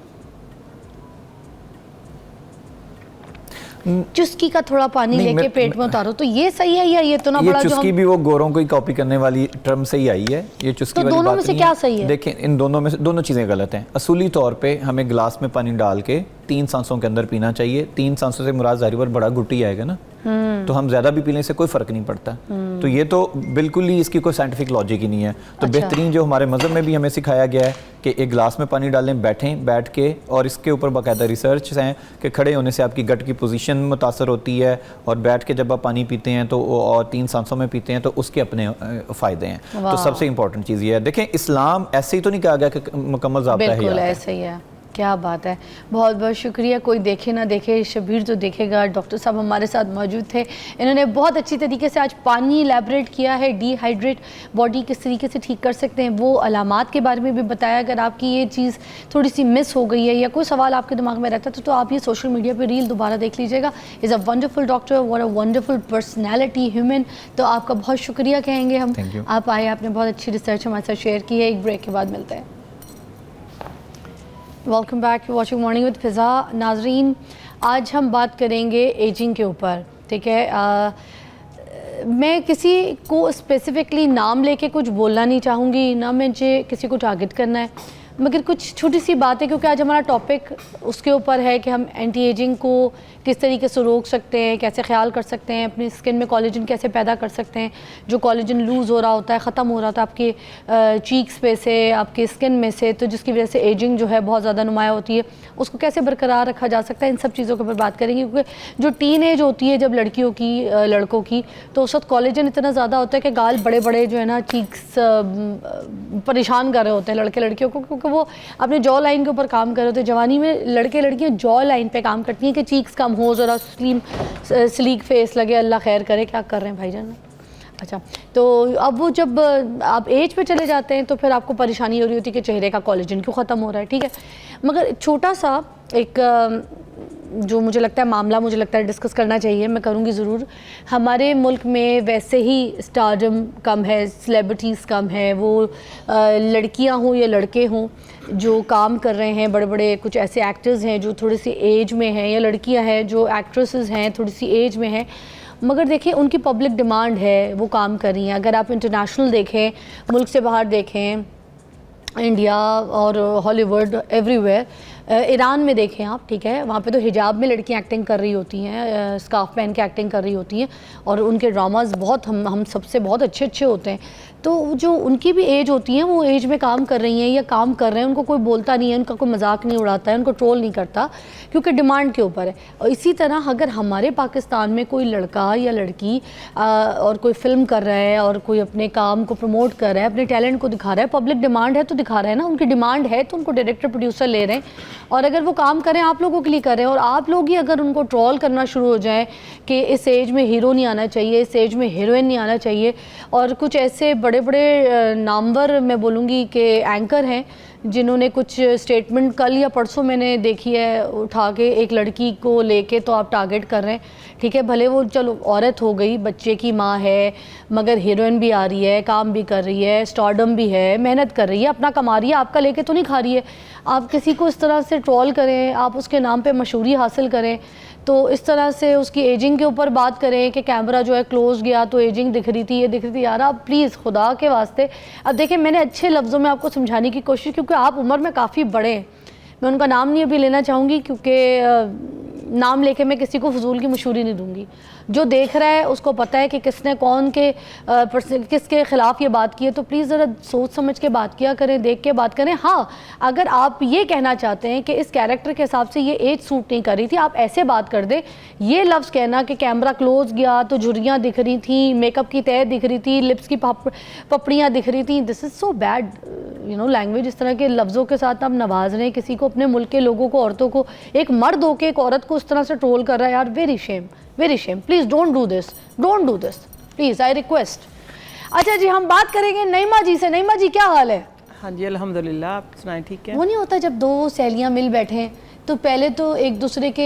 चुस्की का थोड़ा पानी लेके पेट में उतारो, तो ये सही है या ये इतना बड़ा? चुस्की भी वो गोरों को ही कॉपी करने वाली टर्म से ही आई है, ये चुस्की वाली बात नहीं है। दोनों में से क्या सही है? देखें, इन दोनों में से दोनों चीज़ें गलत हैं। असूली तौर पे हमें गिलास में पानी डाल के 3 सांसों के अंदर पीना चाहिए। 3 सांसों से मुराद ज़ाहिर पर बड़ा गुट्टी आएगा ना, तो हम ज़्यादा भी पीने से कोई फ़र्क नहीं पड़ता। तो ये तो बिल्कुल ही इसकी कोई साइंटिफिक लॉजिक ही नहीं है। तो बेहतरीन जो हमारे मज़हब में भी हमें सिखाया गया है कि एक गिलास में पानी डालें, बैठ के, और इसके ऊपर बाकायदा रिसर्च हैं कि खड़े होने से आपकी गट की पोजीशन मुतासर होती है, और बैठ के जब आप पानी पीते हैं तो और 3 सांसों में पीते हैं तो उसके अपने फ़ायदे हैं। तो सबसे इंपॉर्टेंट चीज़ ये है। देखें, इस्लाम ऐसे ही तो नहीं कहा गया कि मुकम्मल ज़ाब्ता है, ऐसे ही है। क्या बात है, बहुत बहुत शुक्रिया। कोई देखे ना देखे, शबीर तो देखेगा। डॉक्टर साहब हमारे साथ मौजूद थे, इन्होंने बहुत अच्छी तरीके से आज पानी इलेबरेट किया है, डिहाइड्रेट बॉडी किस तरीके से ठीक कर सकते हैं, वो अलामात के बारे में भी बताया। अगर आपकी ये चीज़ थोड़ी सी मिस हो गई है या कोई सवाल आपके दिमाग में रहता था तो आप ये सोशल मीडिया पर रील दोबारा देख लीजिएगा। Is a wonderful doctor, what a wonderful personality, human. तो आपका बहुत शुक्रिया कहेंगे हम, आप आए, आपने बहुत अच्छी रिसर्च हमारे साथ शेयर की है। एक ब्रेक के बाद मिलते हैं। Welcome back, you watching morning with Fiza. नाजरीन, आज हम बात करेंगे एजिंग के ऊपर, ठीक है। मैं किसी को स्पेसिफिकली नाम लेके कुछ बोलना नहीं चाहूँगी, ना मुझे किसी को टारगेट करना है, मगर कुछ छोटी सी बात है, क्योंकि आज हमारा टॉपिक उसके ऊपर है कि हम एंटी एजिंग को किस तरीके से रोक सकते हैं, कैसे ख्याल कर सकते हैं, अपनी स्किन में कोलेजन कैसे पैदा कर सकते हैं। जो कोलेजन लूज़ हो रहा होता है, ख़त्म हो रहा होता है आपके चीक्स पे से, आपके स्किन में से, तो जिसकी वजह से एजिंग जो है बहुत ज़्यादा नुमाया होती है, उसको कैसे बरकरार रखा जा सकता है, इन सब चीज़ों के ऊपर बात करेंगे। क्योंकि जो टीन एज होती है जब लड़कियों की, लड़कों की, तो उस वक्त कोलेजन इतना ज़्यादा होता है कि गाल बड़े बड़े जो है ना, चीक्स परेशान कर रहे होते हैं लड़के लड़कियों को, क्योंकि वो अपने जॉ लाइन के ऊपर काम कर रहे होते हैं। जवानी में लड़के लड़कियां जॉ लाइन पे काम करती हैं कि चीक्स कम हो, ज़रा स्लिम स्लीक फेस लगे, अल्लाह खैर करे। क्या कर रहे हैं भाईजान? अच्छा, तो अब वो जब आप एज पे चले जाते हैं तो फिर आपको परेशानी हो रही होती है कि चेहरे का कोलेजन क्यों ख़त्म हो रहा है, ठीक है। मगर छोटा सा एक जो मुझे लगता है मामला, मुझे लगता है डिस्कस करना चाहिए, मैं करूँगी ज़रूर। हमारे मुल्क में वैसे ही स्टारडम कम है, सेलिब्रिटीज़ कम है, वो लड़कियां हों या लड़के हों जो काम कर रहे हैं, बड़े बड़े कुछ ऐसे एक्टर्स हैं जो थोड़ी सी एज में हैं, या लड़कियां हैं जो एक्ट्रेसेस हैं थोड़ी सी एज में हैं, मगर देखिए उनकी पब्लिक डिमांड है, वो काम कर रही हैं। अगर आप इंटरनेशनल देखें, मुल्क से बाहर देखें, इंडिया और हॉलीवुड एवरीवेयर, ईरान में देखें आप, ठीक है, वहाँ पे तो हिजाब में लड़कियाँ एक्टिंग कर रही होती हैं, स्कार्फ पहन के एक्टिंग कर रही होती हैं, और उनके ड्रामास बहुत हम सबसे बहुत अच्छे अच्छे होते हैं। तो जो उनकी भी एज होती है, वो एज में काम कर रही हैं या काम कर रहे हैं, उनको कोई बोलता नहीं है, उनका कोई मजाक नहीं उड़ाता है, उनको ट्रोल नहीं करता, क्योंकि डिमांड के ऊपर है। और इसी तरह अगर हमारे पाकिस्तान में कोई लड़का या लड़की और कोई फिल्म कर रहा है और कोई अपने काम को प्रमोट कर रहा है, अपने टैलेंट को दिखा रहा है, पब्लिक डिमांड है तो दिखा रहा है ना, उनकी डिमांड है तो उनको डायरेक्टर प्रोड्यूसर ले रहे हैं, और अगर वो काम करें आप लोगों के लिए कर रहे हैं, और आप लोग ही अगर उनको ट्रोल करना शुरू हो जाएं कि इस एज में हीरो नहीं आना चाहिए, इस एज में हीरोइन नहीं आना चाहिए, और कुछ ऐसे बड़े बड़े नामवर मैं बोलूँगी कि एंकर हैं जिन्होंने कुछ स्टेटमेंट कल या परसों मैंने देखी है उठा के एक लड़की को लेके, तो आप टारगेट कर रहे हैं, ठीक है, भले वो चलो औरत हो गई, बच्चे की माँ है, मगर हीरोइन भी आ रही है, काम भी कर रही है, स्टारडम भी है, मेहनत कर रही है, अपना कमा रही है, आपका लेके तो नहीं खा रही है। आप किसी को इस तरह से ट्रोल करें, आप उसके नाम पे मशहूरी हासिल करें, तो इस तरह से उसकी एजिंग के ऊपर बात करें कि कैमरा जो है क्लोज गया तो एजिंग दिख रही थी, ये दिख रही थी। यार आप प्लीज़ खुदा के वास्ते, अब देखिए मैंने अच्छे लफ्ज़ों में आपको समझाने की कोशिश, क्योंकि आप उम्र में काफ़ी बड़े हैं, मैं उनका नाम नहीं अभी लेना चाहूँगी, क्योंकि नाम लेके मैं किसी को फजूल की मशहूरी नहीं दूंगी। जो देख रहा है उसको पता है कि किसने कौन के किसके ख़िलाफ़ ये बात की है, तो प्लीज़ ज़रा सोच समझ के बात किया करें, देख के बात करें। हाँ, अगर आप ये कहना चाहते हैं कि इस कैरेक्टर के हिसाब से ये एज सूट नहीं कर रही थी, आप ऐसे बात कर दें, ये लफ्ज़ कहना कि कैमरा क्लोज गया तो झुर्रियाँ दिख रही थी, मेकअप की तय दिख रही थी, लिप्स की पपड़ियाँ दिख रही थी, this is so bad language. इस तरह के लफ्ज़ों के साथ आप नवाज रहे हैं किसी को, अपने मुल्क के लोगों को, औरतों को। एक मर्द होकर एक औरत को इस तरह से ट्रोल कर रहा है, यार very shame, very shame. Please don't do this, don't do this, please, I request. अच्छा जी, हम बात करेंगे नईमा जी से। नईमा जी क्या हाल है? हाँ जी अल्हम्दुलिल्लाह, आप सुनाएं ठीक है। वो नहीं होता जब दो सहेलियाँ मिल बैठें तो पहले तो एक दूसरे के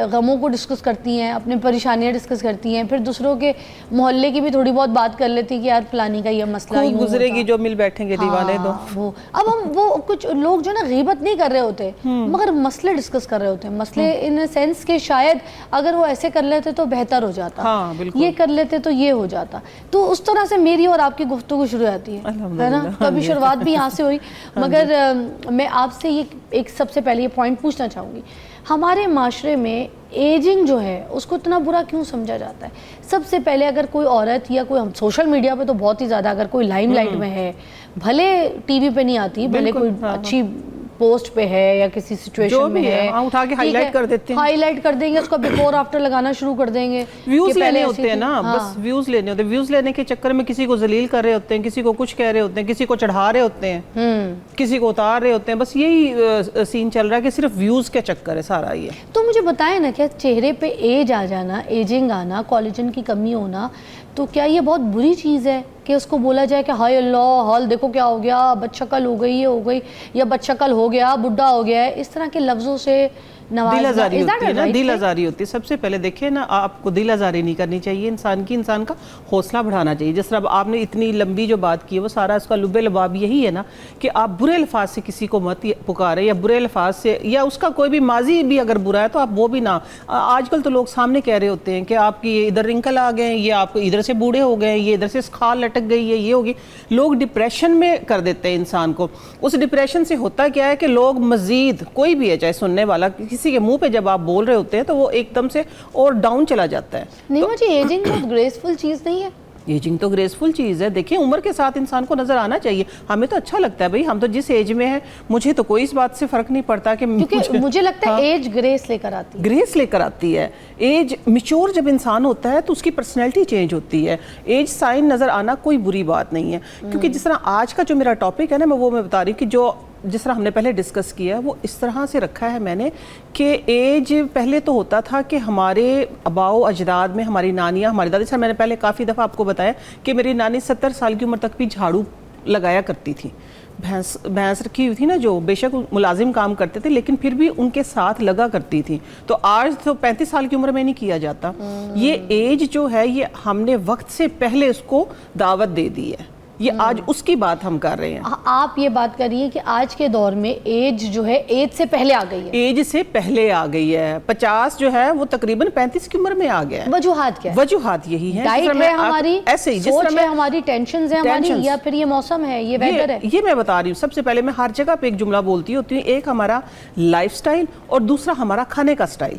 गमों को डिस्कस करती हैं, अपनी परेशानियां डिस्कस करती हैं, फिर दूसरों के मोहल्ले की भी थोड़ी बहुत बात कर लेती हैं कि यार फलानी का ये मसला यूं गुजरेगी, जो मिल बैठेंगे दीवाने दो। वो अब हम वो कुछ लोग जो ना गीबत नहीं कर रहे होते, मगर मसले डिस्कस कर रहे होते हैं, मसले इन अ सेंस के शायद अगर वो ऐसे कर लेते तो बेहतर हो जाता, हाँ, ये कर लेते तो ये हो जाता। तो उस तरह से मेरी और आपकी गुफ्तगू शुरू होती है ना, कभी शुरुआत भी यहाँ से हुई। मगर मैं आपसे ये एक सबसे पहले ये पॉइंट पूछना चाहूँगी, हमारे माशरे में एजिंग जो है उसको इतना बुरा क्यों समझा जाता है? सबसे पहले अगर कोई औरत या कोई, हम सोशल मीडिया पे तो बहुत ही ज़्यादा, अगर कोई लाइमलाइट में है, भले टीवी पे नहीं आती, भले कोई अच्छी पोस्ट पे है या किसी सिचुएशन में है, हाँ, उठा के हाईलाइट कर देते हैं, हाईलाइट कर देंगे, उसका बिफोर आफ्टर लगाना शुरू कर देंगे। व्यूज लेने होते हैं ना, बस व्यूज लेने होते हैं। व्यूज लेने के चक्कर में किसी को जलील कर रहे होते हैं, किसी को कुछ कह रहे होते हैं, किसी को चढ़ा रहे होते हैं, किसी को उतार रहे होते हैं। बस यही सीन चल रहा है कि सिर्फ व्यूज के चक्कर है सारा ये। तो मुझे बताएं ना, क्या चेहरे पे एज आ जाना, एजिंग आना, कोलेजन की कमी होना, तो क्या ये बहुत बुरी चीज़ है कि उसको बोला जाए कि हाय अल्लाह हाल देखो क्या हो गया, बदशक्ल हो गई, ये हो गई, या बदशक्ल हो गया, बुढ़ा हो गया है, इस तरह के लफ्ज़ों से दिल आज़ारी होती है ना, दिल आज़ारी होती है। सबसे पहले देखिए ना, आपको दिल आज़ारी नहीं करनी चाहिए इंसान की, इंसान का हौसला बढ़ाना चाहिए। जिस तरह आपने इतनी लंबी जो बात की है, वो सारा उसका लुबे लबाब यही है ना कि आप बुरे अल्फाज से किसी को मत पुकारें, या बुरे अल्फाज से, या उसका कोई भी माजी भी अगर बुरा है तो आप वो भी ना। आजकल तो लोग सामने कह रहे होते हैं कि आपकी ये इधर रिंकल आ गए, ये आप इधर से बूढ़े हो गए, ये इधर से खाल लटक गई है, ये होगी। लोग डिप्रेशन में कर देते हैं इंसान को। उस डिप्रेशन से होता क्या है कि लोग मजीद, कोई भी है चाहे सुनने वाला, किसी के मुंह पे जब आप बोल रहे होते हैं तो वो एकदम से और डाउन चला जाता है। नहीं मुझे एजिंग बहुत ग्रेसफुल चीज़ नहीं है। एजिंग तो ग्रेसफुल चीज़ है। देखिए उम्र के साथ इंसान को नजर आना चाहिए। हमें तो अच्छा लगता है भाई, हम तो जिस एज में हैं, मुझे तो कोई इस बात से फर्क नहीं पड़ता कि क्योंकि मुझे लगता है एज ग्रेस लेकर आती है। ग्रेस लेकर आती है। एज मिच्योर जब इंसान होता है तो उसकी पर्सनैलिटी चेंज होती है। एज साइन नजर आना कोई बुरी बात नहीं है, क्योंकि जिस तरह आज का जो मेरा टॉपिक है ना, मैं बता रही हूँ कि जो जिस तरह हमने पहले डिस्कस किया वो इस तरह से रखा है मैंने कि एज पहले तो होता था कि हमारे अबाओ अजदाद में हमारी नानियाँ, हमारी दादी, सर मैंने पहले काफ़ी दफ़ा आपको बताया कि मेरी नानी 70 साल की उम्र तक भी झाड़ू लगाया करती थी। भैंस रखी हुई थी ना, जो बेशक मुलाजिम काम करते थे लेकिन फिर भी उनके साथ लगा करती थी। तो आज तो 35 साल की उम्र में नहीं किया जाता। ये एज जो है ये हमने वक्त से पहले उसको दावत दे दी है। ये आज उसकी बात हम कर रहे हैं। आप ये बात कर रही हैं कि आज के दौर में एज जो है एज से पहले आ गई है। एज से पहले आ गई है। 50 जो है वो तकरीबन 35 की उम्र में आ गया है। वजूहात क्या है? वजूहात यही है, डाइट है हमारी, ऐसे ही सोच है हमारी, टेंशन्स है हमारी, या फिर ये मौसम है, ये वेदर है। ये मैं बता रही हूँ। सबसे पहले मैं हर जगह पे एक जुमला बोलती होती हूँ, एक हमारा लाइफस्टाइल और दूसरा हमारा खाने का स्टाइल।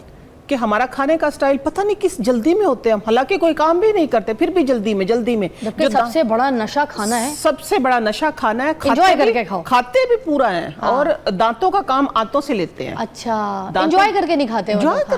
कि हमारा खाने का स्टाइल पता नहीं किस जल्दी में होते हैं हम, हालांकि कोई काम भी नहीं करते फिर भी जल्दी में जो सबसे बड़ा नशा खाना है। सबसे बड़ा नशा खाना है। एंजॉय करके खाओ। खाते भी पूरा है। हाँ। और दांतों का काम आंतों से लेते हैं। अच्छा, एंजॉय करके नहीं खाते?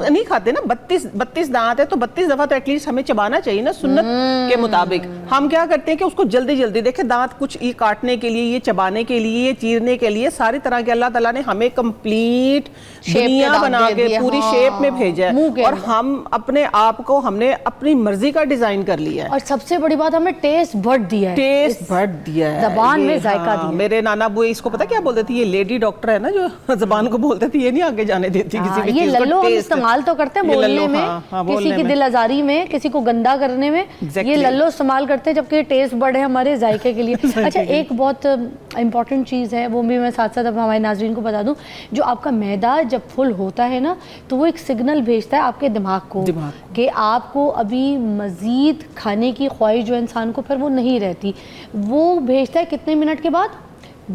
नहीं खाते ना। 32 दांत है तो 32 दफा तो एटलीस्ट हमें चबाना चाहिए ना सुन्नत के मुताबिक। हम क्या करते हैं कि उसको जल्दी जल्दी, देखे दांत कुछ ये काटने के लिए, ये चबाने के लिए, ये चीरने के लिए, सारी तरह के अल्लाह ताला ने हमें कंप्लीट दुनिया बना के पूरी शेप में भेजा। और हम अपने आप को हमने अपनी मर्जी का डिजाइन कर लिया है। और सबसे बड़ी बात, हमें टेस्ट बड दिया है। टेस्ट बड दिया है, ज़बान में जायका दिया। मेरे नाना बुए इसको पता क्या बोलते थे, ये लेडी डॉक्टर है ना जो ज़बान को बोलते थे, ये नहीं आगे जाने देती किसी भी चीज को। लल्लो हम इस्तेमाल तो करते हैं बोलने में, किसी की दिल आजारी में, किसी को गंदा करने में, ये लल्लो इस्तेमाल करते हैं, जबकि टेस्ट बड है हमारे जायके के लिए। अच्छा, एक बहुत इंपॉर्टेंट चीज़ है, वो भी मैं साथ साथ हमारे नाज़रीन को बता दूं, जो आपका मैदा जब फुल होता है ना तो वो एक सिग्नल भेजता है आपके दिमाग को कि आपको अभी मज़ीद खाने की ख्वाहिश जो इंसान को फिर वो नहीं रहती। वो भेजता है कितने मिनट के बाद?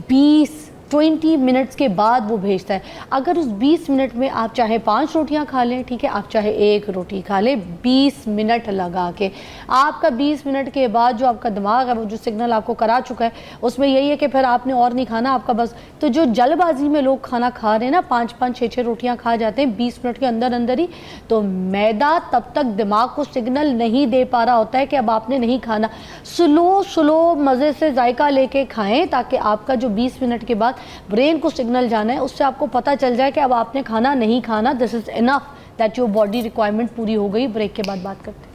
20 मिनट्स के बाद वो भेजता है। अगर उस 20 मिनट में आप चाहे 5 रोटियां खा लें, ठीक है, आप चाहे 1 रोटी खा लें, 20 मिनट लगा के, आपका 20 मिनट के बाद जो आपका दिमाग है वो जो सिग्नल आपको करा चुका है, उसमें यही है कि फिर आपने और नहीं खाना, आपका बस। तो जो जल्दबाजी में लोग खाना खा रहे हैं ना, 5-5, 6-6 रोटियाँ खा जाते हैं 20 मिनट के अंदर अंदर ही, तो मैदा तब तक दिमाग को सिग्नल नहीं दे पा रहा होता है कि अब आपने नहीं खाना। स्लो मज़े से जायका लेके खाएँ, ताकि आपका जो 20 मिनट के बाद ब्रेन को सिग्नल जाना है, उससे आपको पता चल जाए कि अब आपने खाना नहीं खाना। This is enough that your body requirement पूरी हो गई। ब्रेक के बाद बात करते हैं।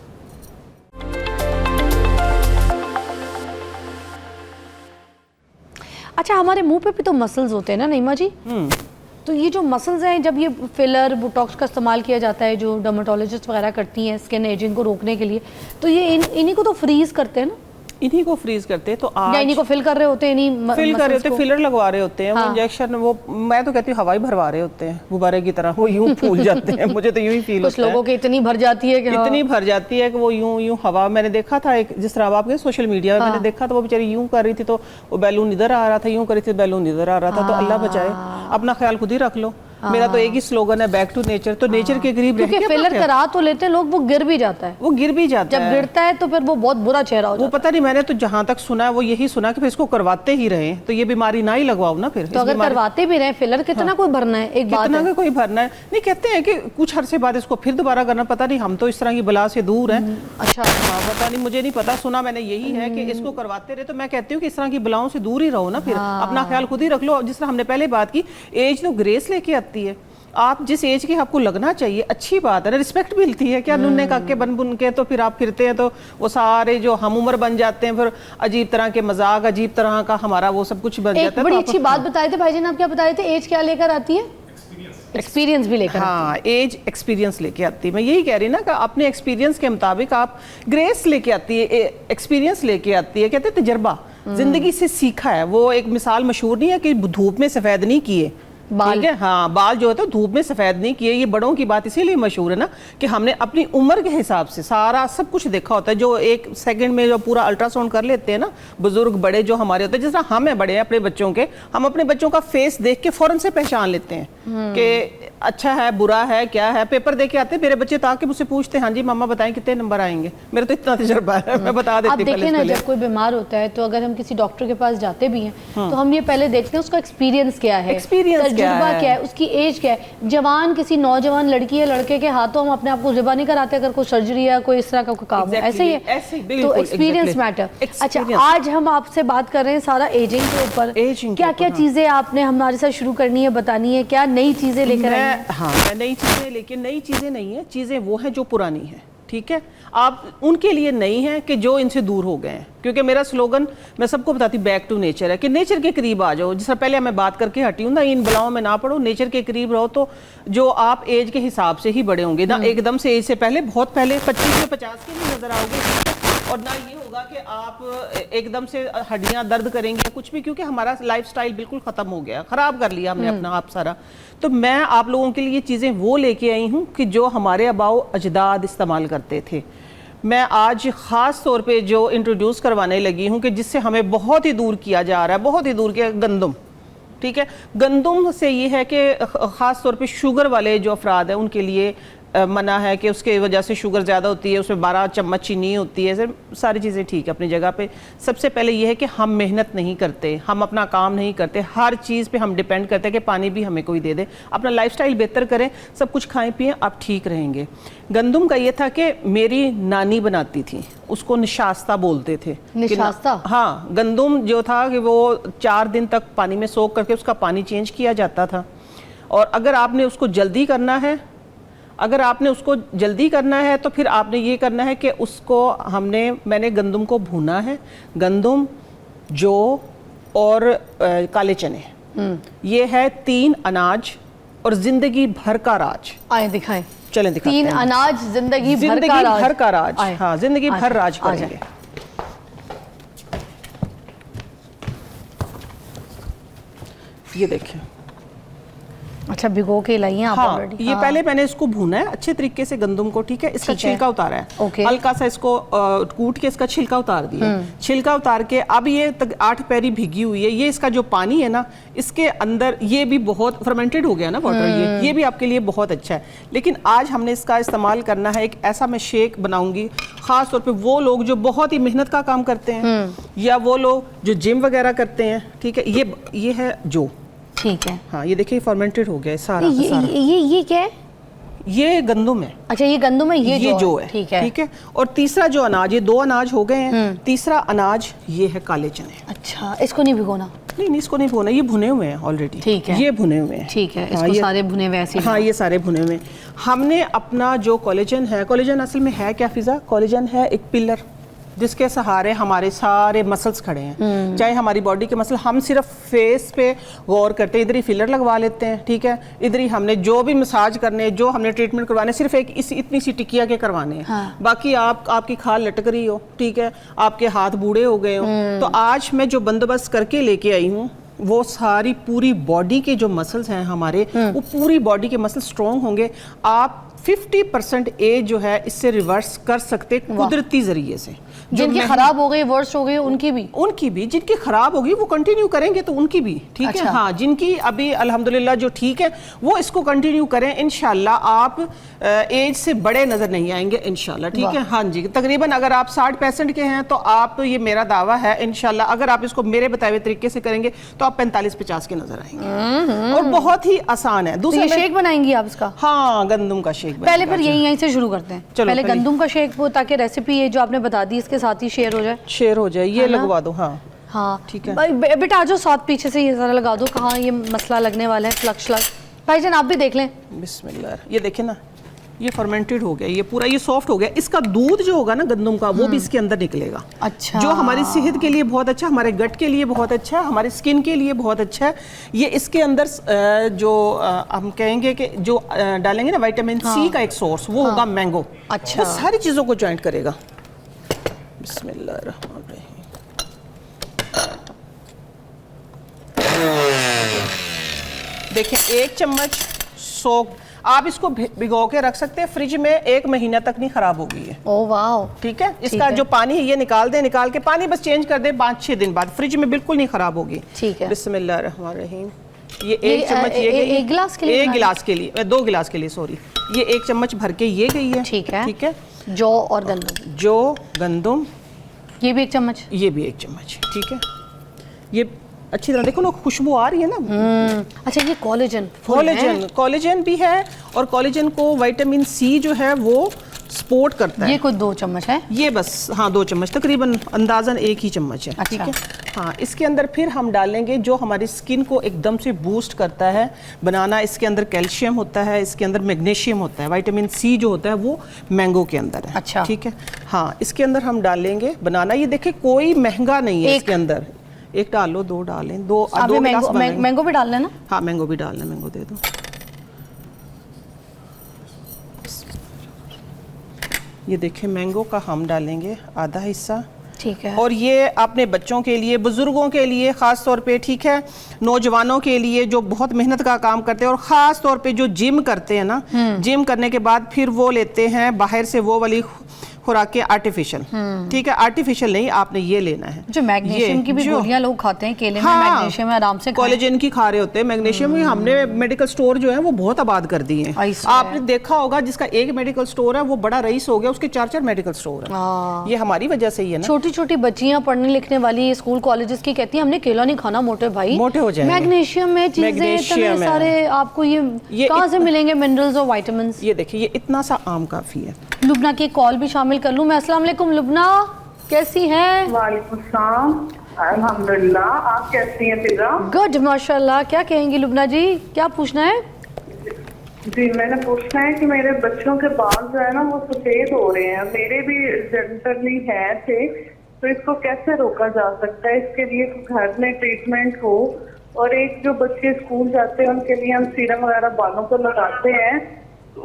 अच्छा, हमारे मुंह पे भी तो मसल्स होते हैं ना नईमा जी? तो ये जो मसल्स हैं, जब ये फिलर बोटॉक्स का इस्तेमाल किया जाता है, जो डर्मेटोलॉजिस्ट वगैरह करती हैं स्किन एजिंग को रोकने के लिए, तो ये इन्हीं को तो फ्रीज करते हैं ना? इन्हीं को फ्रीज करते हैं। तो आज इन्हीं को फिल कर रहे होते हैं, फिल कर रहे होते हैं, फिलर लगवा रहे होते हैं। हाँ। वो इंजेक्शन, वो मैं तो कहती हूँ हवाई भरवा रहे होते हैं गुब्बारे की तरह, वो यूं फूल जाते हैं। मुझे तो यूं ही फील होता है। कुछ लोगों की इतनी भर जाती है कि इतनी भर जाती है कि वो यूं हवा। मैंने देखा था एक, जिस तरह आपके सोशल मीडिया में मैंने देखा था, वो बेचारी यूं कर रही थी तो वो बैलून इधर आ रहा था, यूं कर रही थी बैलून इधर आ रहा था। तो अल्लाह बचाए, अपना ख्याल खुद ही रख लो। मेरा तो एक ही स्लोगन है, बैक टू नेचर। तो नेचर के करीब क्योंकि फिलर करा तो लेते हैं लोग, वो गिर भी जाता है, वो गिर भी जाता है, जब गिरता है तो फिर वो बहुत बुरा चेहरा हो जाता है। वो पता नहीं, मैंने तो जहाँ तक सुना है वो यही सुना कि फिर इसको करवाते ही रहे, तो ये बीमारी ना ही लगवाओ ना फिर। तो अगर करवाते भी रहे फिलर, कितना कोई भरना है, एक बात है, कोई भरना है नहीं। कहते हैं कि कुछ अरसे बाद इसको फिर दोबारा करना, पता नहीं, हम तो इस तरह की बला से दूर हैं। अच्छा, पता नहीं, मुझे नहीं पता, सुना मैंने यही है कि इसको करवाते रहे। तो मैं कहती हूँ कि इस तरह की बलाओं से दूर ही रहो ना, फिर अपना ख्याल खुद ही रख लो। जिस तरह हमने पहले बात की, एज तो ग्रेस लेके आती है। आप जिस एज के आपको लगना चाहिए, अच्छी बात है ना, रिस्पेक्ट मिलती है। क्या नुन्ने काके बन बुन के तो फिर आप फिरते हैं तो वो सारे जो हम उम्र बन जाते हैं, फिर अजीब तरह के मजाक, अजीब तरह का हमारा वो सब कुछ बन जाता है। बड़ी अच्छी बात बताए थे भाईजान, आप क्या बताए थे, एज क्या लेकर आती है? एक्सपीरियंस भी लेकर। हाँ, एज एक्सपीरियंस लेके आती है। मैं यही कह रही ना कि अपने एक्सपीरियंस के मुताबिक आप ग्रेस लेके आती है, एक्सपीरियंस लेके आती है। कहते हैं तजर्बा, जिंदगी से सीखा है। वो एक मिसाल मशहूर नहीं है कि धूप में सफेद नहीं किए बाल, है हाँ, बाल जो होता है धूप में सफेद नहीं किए। ये बड़ों की बात इसीलिए मशहूर है ना कि हमने अपनी उम्र के हिसाब से सारा सब कुछ देखा होता है। जो एक सेकंड में जो पूरा अल्ट्रासाउंड कर लेते हैं ना बुजुर्ग बड़े जो हमारे होते हैं, जिस तरह हम हैं बड़े हैं अपने बच्चों के, हम अपने बच्चों का फेस देख के फौरन से पहचान लेते हैं कि अच्छा है, बुरा है, क्या है। पेपर दे के आते हैं मेरे बच्चे, ताकि मुझसे पूछते हैं हाँ जी मम्मा बताएं कितने नंबर आएंगे। मेरा तो इतना तजर्बा है, मैं बता देती हूँ। देखिए ना, जब कोई बीमार होता है तो अगर हम किसी डॉक्टर के पास जाते भी हैं तो हम ये पहले देखते हैं उसका एक्सपीरियंस क्या है, तजुर्बा क्या है, उसकी एज क्या है। जवान किसी नौजवान लड़की या लड़के के हाथों हम अपने आप को ज़िबा नहीं कराते अगर कोई सर्जरी या कोई इस तरह का कोई काम है, ऐसे ही है। तो एक्सपीरियंस मैटर। अच्छा, आज हम आपसे बात कर रहे हैं सारा एजिंग के ऊपर। क्या क्या चीज़ें आपने हमारे साथ शुरू करनी है, बतानी है, क्या नई चीज़ें लेकर आई हैं? हाँ, नई चीज़ें, लेकिन नई चीज़ें नहीं है, चीज़ें वो हैं जो पुरानी है। ठीक है, आप उनके लिए नहीं है कि जो इनसे दूर हो गए हैं। क्योंकि मेरा स्लोगन मैं सबको बताती बैक टू नेचर है कि नेचर के करीब आ जाओ। जिस तरह पहले मैं बात करके हटी हूँ ना, इन बलाओं में ना पड़ो, नेचर के करीब रहो। तो जो आप एज के हिसाब से ही बड़े होंगे ना, एकदम से एज से पहले, बहुत पहले 25 या 50 के नहीं नजर आओगे। और ना ये होगा कि आप एकदम से हड्डियां दर्द करेंगे कुछ भी, क्योंकि हमारा लाइफस्टाइल बिल्कुल ख़त्म हो गया, ख़राब कर लिया हमने अपना आप सारा। तो मैं आप लोगों के लिए चीज़ें वो लेके आई हूँ कि जो हमारे आबाओ अजदाद इस्तेमाल करते थे। मैं आज ख़ास तौर पे जो इंट्रोड्यूस करवाने लगी हूँ कि जिससे हमें बहुत ही दूर किया जा रहा है, बहुत ही दूर किया, गंदम। ठीक है, गंदम से ये है कि ख़ास तौर पे शुगर वाले जो अफराद हैं उनके लिए मना है कि उसके वजह से शुगर ज़्यादा होती है, उसमें 12 चम्मच चीनी होती है। सर सारी चीज़ें ठीक है अपनी जगह पे। सबसे पहले ये है कि हम मेहनत नहीं करते, हम अपना काम नहीं करते, हर चीज़ पे हम डिपेंड करते हैं कि पानी भी हमें कोई दे दे। अपना लाइफस्टाइल बेहतर करें, सब कुछ खाएं पिएं, आप ठीक रहेंगे। गंदम का ये था कि मेरी नानी बनाती थी, उसको निशास्ता बोलते थे। निशास्ता? हाँ, गंदम जो था कि वो 4 दिन तक पानी में सोख करके उसका पानी चेंज किया जाता था। और अगर आपने उसको जल्दी करना है, तो फिर आपने ये करना है कि उसको मैंने गंदम को भूना है। गंदम, जौ और काले चने, ये है 3 अनाज और जिंदगी भर का राज। आए दिखाएं, चलें दिखाते हैं। 3 अनाज जिंदगी भर का राज। हाँ, जिंदगी भर राज करेंगे। ये देखिए, अच्छा भिगो के लाई हैं आप ऑलरेडी? ये पहले मैंने इसको भूना है अच्छे तरीके से गंदम को। ठीक है, इसका छिलका उतारा है, हल्का सा इसको कूट के इसका छिलका उतार दिया। छिलका उतार के अब ये 8 पैरी भीगी हुई है। ये इसका जो पानी है ना, इसके अंदर ये भी बहुत फर्मेंटेड हो गया ना वाटर, ये भी आपके लिए बहुत अच्छा है। लेकिन आज हमने इसका इस्तेमाल करना है, एक ऐसा मैं शेक बनाऊंगी खास तौर पे वो लोग जो बहुत ही मेहनत का काम करते हैं या वो लोग जो जिम वगैरह करते हैं। ठीक है, ये है जो, ठीक है, हाँ, ये देखिए फर्मेंटेड हो गया है सारा। ये क्या है? ये गंदम है। अच्छा, ये गंदम है, ये जो है। ठीक है, ठीक है। और तीसरा जो अनाज, ये 2 अनाज हो गए हैं। तीसरा अनाज ये है काले चने। अच्छा, इसको नहीं भिगोना? नहीं, इसको नहीं भुना, ये भुने हुए हैं ऑलरेडी। ठीक है, ये भुने हुए हैं। ठीक है, इसको सारे भुने हुए ऐसे। हाँ, ये सारे भुने हुए। हमने अपना जो कोलेजन है, कोलेजन असल में है क्या फिजा? कोलेजन है एक पिलर जिसके सहारे हमारे सारे मसल्स खड़े हैं, चाहे हमारी बॉडी के मसल। हम सिर्फ फेस पे गौर करते हैं, इधर ही फिलर लगवा लेते हैं। ठीक है, इधर ही हमने जो भी मसाज करने, जो हमने ट्रीटमेंट करवाने, सिर्फ एक इतनी सी टिकिया के करवाने हैं। हाँ। बाकी आपकी खाल लटक रही हो, ठीक है, आपके हाथ बूढ़े हो गए हो, तो आज मैं जो बंदोबस्त करके लेके आई हूँ वो सारी पूरी बॉडी के जो मसल्स हैं हमारे, वो पूरी बॉडी के मसल स्ट्रॉन्ग होंगे। आप 50% एज जो है इससे रिवर्स कर सकते कुदरती जरिए से। जिनकी खराब हो गई, वर्स्ट हो गई, उनकी भी जिनकी खराब होगी वो कंटिन्यू करेंगे तो उनकी भी ठीक अच्छा। है। हाँ, जिनकी अभी अल्हम्दुलिल्लाह जो ठीक है वो इसको कंटिन्यू करें, इंशाल्लाह आप एज से बड़े नजर नहीं आएंगे इंशाल्लाह, ठीक है। हाँ जी, तकरीबन अगर आप 60-65 के हैं तो आप, ये मेरा दावा है इंशाल्लाह, अगर आप इसको मेरे बताए हुए तरीके से करेंगे तो आप 45-50 के नजर आएंगे और बहुत ही आसान है। दूसरा शेक बनाएंगी आप इसका? हाँ, गंदम का शेक। पहले फिर यहीं से शुरू करते हैं। चलो, पहले गंदम का शेक, ताकि रेसिपी ये जो आपने बता दी इसके साथ ही शेयर हो जाए। ये लगवा दो। हाँ हाँ ठीक है। बेटा आ जाओ साथ, पीछे से ये सारा लगा दो। कहाँ ये मसला लगने वाला है, फ्लक्स। भाईजान आप भी देख लें। बिस्मिल्लाह। ये देखें ना, ये फर्मेंटेड हो गया, ये पूरा ये सॉफ्ट हो गया। इसका दूध जो होगा ना गंदम का, वो भी इसके अंदर निकलेगा। अच्छा। जो हमारी सेहत के लिए बहुत अच्छा, हमारे गट के लिए बहुत अच्छा है, हमारी स्किन के लिए बहुत अच्छा है। ये इसके अंदर जो हम कहेंगे कि जो डालेंगे ना विटामिन सी का एक सोर्स, वो होगा मैंगो। अच्छा। वो सारी चीज़ों को जॉइंट करेगा। बिस्मिल्लाहिर्रहमानिर्रहीम। देखिए 1 चम्मच सोक, आप इसको भिगो के रख सकते हैं फ्रिज में, 1 महीना तक नहीं खराब होगी ये। ओह वाह, ठीक है। इसका जो पानी है ये निकाल दें, निकाल के पानी बस चेंज कर दें 5-6 दिन बाद, फ्रिज में बिल्कुल नहीं खराब होगी। ठीक है। बिस्मिल्लाहिर्रहमानिर्रहीम। ये 1 चम्मच ये गई, 1 गिलास के लिए, 1 गिलास के लिए, 2 गिलास के लिए सॉरी, ये 1 चम्मच भर के ये गई है। ठीक है। ठीक है। जौ और गंदम, जो गंदम ये भी 1 चम्मच, ये भी 1 चम्मच। ठीक है। ये अच्छी तरह देखो ना, खुशबू आ रही है ना। अच्छा, ये कोलेजन भी है, और कोलेजन को विटामिन सी जो है वो सपोर्ट करता है। ये कोई 2 चम्मच है? ये बस, हाँ 2 चम्मच तकरीबन, अंदाजन 1 ही चम्मच है। अच्छा। ठीक है। हाँ, इसके अंदर फिर हम डालेंगे जो हमारी स्किन को एकदम से बूस्ट करता है बनाना। इसके अंदर कैल्शियम होता है, इसके अंदर मैग्नीशियम होता है, विटामिन सी जो होता है वो मैंगो के अंदर है। अच्छा। ठीक है। हाँ, इसके अंदर हम डालेंगे बनाना। ये देखे कोई महंगा नहीं है इसके अंदर। 1 डाल लो, 2 डालें, 2 मैंगो भी डालना है ना? हाँ, मैंगो भी डालना, मैंगो दे दो। ये देखें, मैंगो का हम डालेंगे आधा हिस्सा। ठीक है। और ये अपने बच्चों के लिए, बुजुर्गों के लिए ख़ास तौर पे, ठीक है, नौजवानों के लिए जो बहुत मेहनत का काम करते हैं, और ख़ास तौर पे जो जिम करते हैं ना, जिम करने के बाद फिर वो लेते हैं बाहर से वो वाली खुराकें आर्टिफिशियल। ठीक है, आर्टिफिशियल नहीं, आपने ये लेना है। जो मैग्नीशियम की भी गोलियां लोग खाते हैं, केले में मैग्नीशियम है, आराम से कोलेजन की खा रहे होते हैं मैग्नीशियम। हमने मेडिकल स्टोर जो है वो बहुत आबाद कर दिए हैं। आपने देखा होगा जिसका 1 मेडिकल स्टोर है वो बड़ा रईस हो गया, उसके 4-4 मेडिकल स्टोर है। ये हमारी वजह से ही है ना। छोटी छोटी बच्चियां पढ़ने लिखने वाली स्कूल कॉलेजेस की कहती हैं हमने केला नहीं खाना, मोटे भाई मोटे हो जाएंगे। मैग्नीशियम में चीजें इतने सारे आपको ये कहाँ से मिलेंगे मिनरल्स और विटामिन्स। ये देखिए, ये इतना सा आम काफी है। लुबना की कॉल भी शामिल कर लूं मैं। अस्सलाम वालेकुम लुबना, कैसी हैं? वालेकुम सलाम, अल्हम्दुलिल्लाह। आप कैसी हैं फिजा? गुड माशाल्लाह। क्या कहेंगी लुबना जी, क्या पूछना है? जी, मैंने पूछना है कि मेरे बच्चों के बाल जो है ना वो सफेद हो रहे हैं, मेरे भी जनरली है थे, तो इसको कैसे रोका जा सकता है? इसके लिए घर में ट्रीटमेंट हो, और एक जो बच्चे स्कूल जाते हैं उनके लिए हम सीरम वगैरह बालों को लगाते हैं,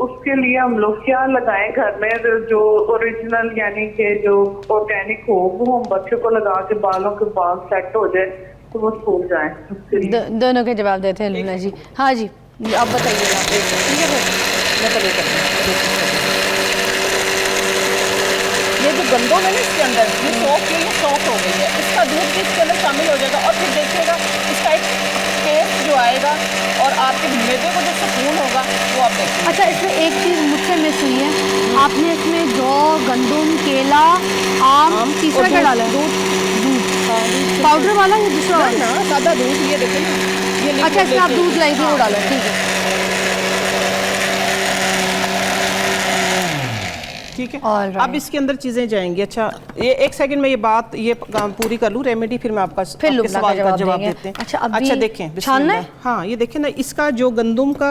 उसके लिए हम लोग क्या लगाएं घर में जो ओरिजिनल यानी कि जो ऑर्गेनिक हो, वो हम बच्चों को लगा के बालों के बाल सेट हो जाए तो वो स्कूल जाए। दोनों के जवाब देते हैं लुबना जी। हाँ जी, आप बताइएगा। ठीक है, ये जो गंदम है ना इसके अंदर, ये सॉफ्ट हो गई है, इसका दूध भी इसके अंदर शामिल हो जाएगा, और फिर देखिएगा इसका एक टेस्ट जो आएगा और आपके मैदे को जो सुकून होगा वो आप देखिए। अच्छा, इसमें एक चीज़ मुझसे मिस हुई है, आपने इसमें जौ, गंदम, केला, आम, तीसरा क्या डाला है? दूध पाउडर वाला या दूसरा वाला? सादा दूध। ये देखिए ना, ये अच्छा, इसमें आप दूध लाई थी वो डाला, ठीक है। ठीक है। अब इसके अंदर चीजें जाएंगी। अच्छा, ये 1 सेकंड में ये बात ये पूरी कर लूं रेमेडी, फिर मैं आपके सवाल का जवाब देते हैं। अच्छा देखें, छानना है? हाँ, ये देखें ना, इसका जो गंदम का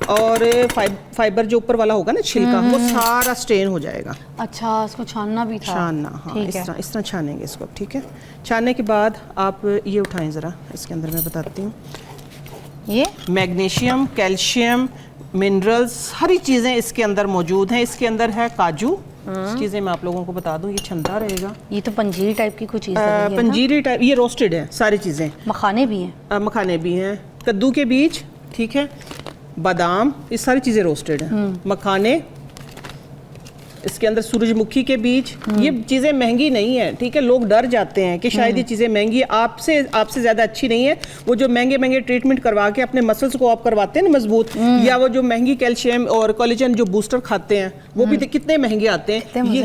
और फाइबर जो ऊपर वाला होगा ना छिलका, वो सारा स्ट्रेन हो जाएगा। अच्छा, इसको छानना भी था? छानना, हाँ, इस तरह छानेंगे इसको। ठीक है। छानने के बाद आप ये उठाएं ज़रा, इसके अंदर मैं बताती हूँ। ये मैग्नीशियम, कैल्शियम, मिनरल्स, सारी चीज़ें इसके अंदर मौजूद हैं। इसके अंदर है काजू, चीज़ें मैं आप लोगों को बता दूं, ये छंदा रहेगा। ये तो पंजीरी टाइप की कुछ चीज़ है। पंजीरी टाइप, ये रोस्टेड है सारी चीज़ें। मखाने भी हैं? मखाने भी हैं, कद्दू के बीज, ठीक है, बादाम, ये सारी चीज़ें रोस्टेड हैं। मखाने, इसके अंदर सूरजमुखी के बीज। ये चीज़ें महंगी नहीं है, ठीक है। लोग डर जाते हैं कि शायद ये चीज़ें महंगी है, आपसे ज़्यादा अच्छी नहीं है। वो जो महंगे ट्रीटमेंट करवा के अपने मसल्स को आप करवाते हैं ना मजबूत, या वो जो महंगी कैल्शियम और कोलेजन जो बूस्टर खाते हैं वो भी कितने महंगे आते हैं। ये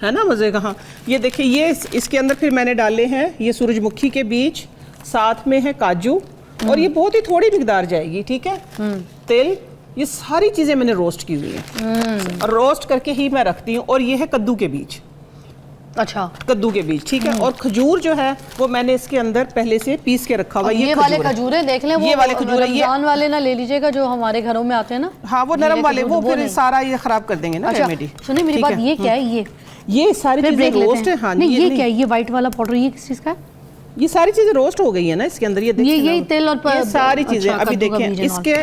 है ना मज़े का। हाँ, ये देखिए, ये इसके अंदर फिर मैंने डाले हैं ये सूरजमुखी के बीज, साथ में है काजू, और ये बहुत ही थोड़ी मिकदार जाएगी, ठीक है। तेल, ये सारी चीजें मैंने रोस्ट की हुई है और रोस्ट करके ही मैं रखती हूँ। और ये है कद्दू के बीज। अच्छा, कद्दू के बीज, ठीक है। और खजूर जो है वो मैंने इसके अंदर पहले से पीस के रखा हुआ है। ये वाले खजूर है, देख लें, ये वाले खजूर है, रमजान वाले ना ले लीजिएगा जो हमारे घरों में आते हैं ना। हाँ, वो नरम वाले, वो फिर सारा ये खराब कर देंगे ना रेमेडी। सुनिए मेरी बात, ये क्या है? ये सारी चीजें रोस्ट है। हाँ, ये क्या है? ये व्हाइट वाला पाउडर ये किस चीज का है? ये सारी चीजें रोस्ट हो गई है ना इसके अंदर। ये देखिए, यही तेल और ये सारी चीजें अभी देखें इसके।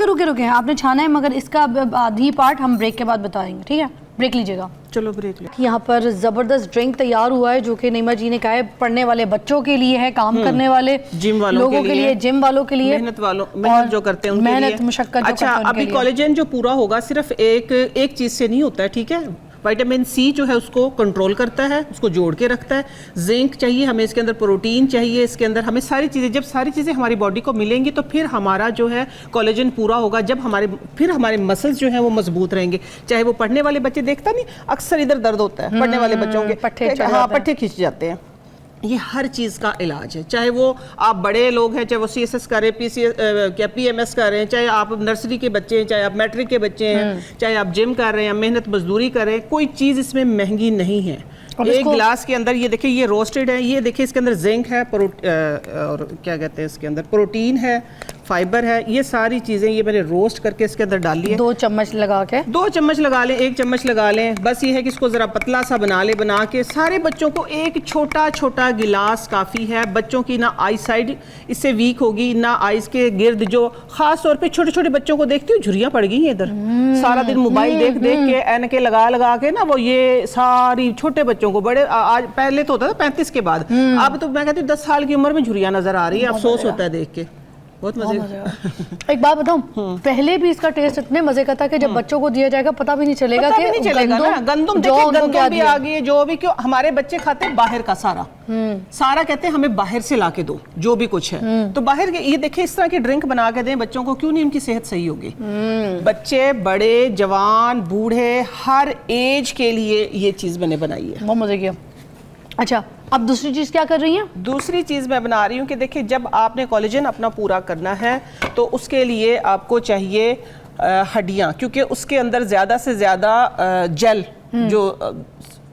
रुके, आपने छाना है, मगर इसका आधी पार्ट हम ब्रेक के बाद बताएंगे, ठीक है? ब्रेक लीजिएगा। चलो ब्रेक ले। यहाँ पर जबरदस्त ड्रिंक तैयार हुआ है जो कि नईमा जी ने कहा है पढ़ने वाले बच्चों के लिए है, काम करने वाले जिम वालों लोगों के लिए, जिम वालों के लिए, मेहनत जो करते हैं उनके लिए, मेहनत मुशक्कत। अच्छा, अभी कोलेजन जो पूरा होगा सिर्फ एक चीज से नहीं होता है, ठीक है। विटामिन सी जो है उसको कंट्रोल करता है, उसको जोड़ के रखता है। जिंक चाहिए हमें, इसके अंदर प्रोटीन चाहिए, इसके अंदर हमें सारी चीज़ें, जब सारी चीज़ें हमारी बॉडी को मिलेंगी तो फिर हमारा जो है कोलेजन पूरा होगा। जब हमारे मसल्स जो हैं वो मजबूत रहेंगे। चाहे वो पढ़ने वाले बच्चे, देखता नहीं अक्सर इधर दर्द होता है पढ़ने वाले बच्चों के, पट्टे खींच जाते हैं। ये हर चीज़ का इलाज है, चाहे वो आप बड़े लोग हैं, चाहे वो CSS कर रहे हैं, PMS कर रहे हैं, चाहे आप नर्सरी के बच्चे हैं, चाहे आप मैट्रिक के बच्चे हैं, चाहे आप जिम कर रहे हैं, मेहनत मजदूरी कर रहे हैं, कोई चीज़ इसमें महंगी नहीं है। एक गिलास के अंदर ये देखिए, ये रोस्टेड है, ये देखिए इसके अंदर जिंक है, और क्या कहते हैं इसके अंदर प्रोटीन है, फाइबर है। ये सारी चीज़ें ये मैंने रोस्ट करके इसके अंदर डाली है। 2 चम्मच लगा के, 2 चम्मच लगा लें, 1 चम्मच लगा लें। बस ये है कि इसको ज़रा पतला सा बना के सारे बच्चों को एक छोटा गिलास काफ़ी है। बच्चों की ना आई साइड इससे वीक होगी, ना आइज़ के गिर्द, जो ख़ास तौर पे छोटे बच्चों को देखती हूँ झुर्रियाँ पड़ गई हैं इधर, सारा दिन मोबाइल देख के ऐनके लगा के ना, वो ये सारी छोटे बच्चों को, बड़े आज पहले तो होता था 35 के बाद, अब तो मैं कहती हूँ 10 साल की उम्र में झुर्रियाँ नजर आ रही है। अफसोस होता है देख के, बहुत मजे। एक बात बताऊं, पहले भी इसका टेस्ट इतने मजे का था कि जब बच्चों को दिया जाएगा पता भी नहीं चलेगा कि गंदम भी आ गई है, जो भी, क्यों हमारे बच्चे खाते हैं बाहर का सारा कहते हैं हमें बाहर से लाके दो जो भी कुछ है। तो बाहर के ये देखिए इस तरह की ड्रिंक बना के दें बच्चों को, क्यों नहीं उनकी सेहत सही होगी। बच्चे, बड़े, जवान, बूढ़े, हर एज के लिए ये चीज मैंने बनाई है, बहुत मजे किया। अच्छा, अब दूसरी चीज़ क्या कर रही हैं? दूसरी चीज़ मैं बना रही हूँ कि देखिए, जब आपने कोलेजन अपना पूरा करना है तो उसके लिए आपको चाहिए हड्डियाँ, क्योंकि उसके अंदर ज़्यादा से ज़्यादा जेल, जो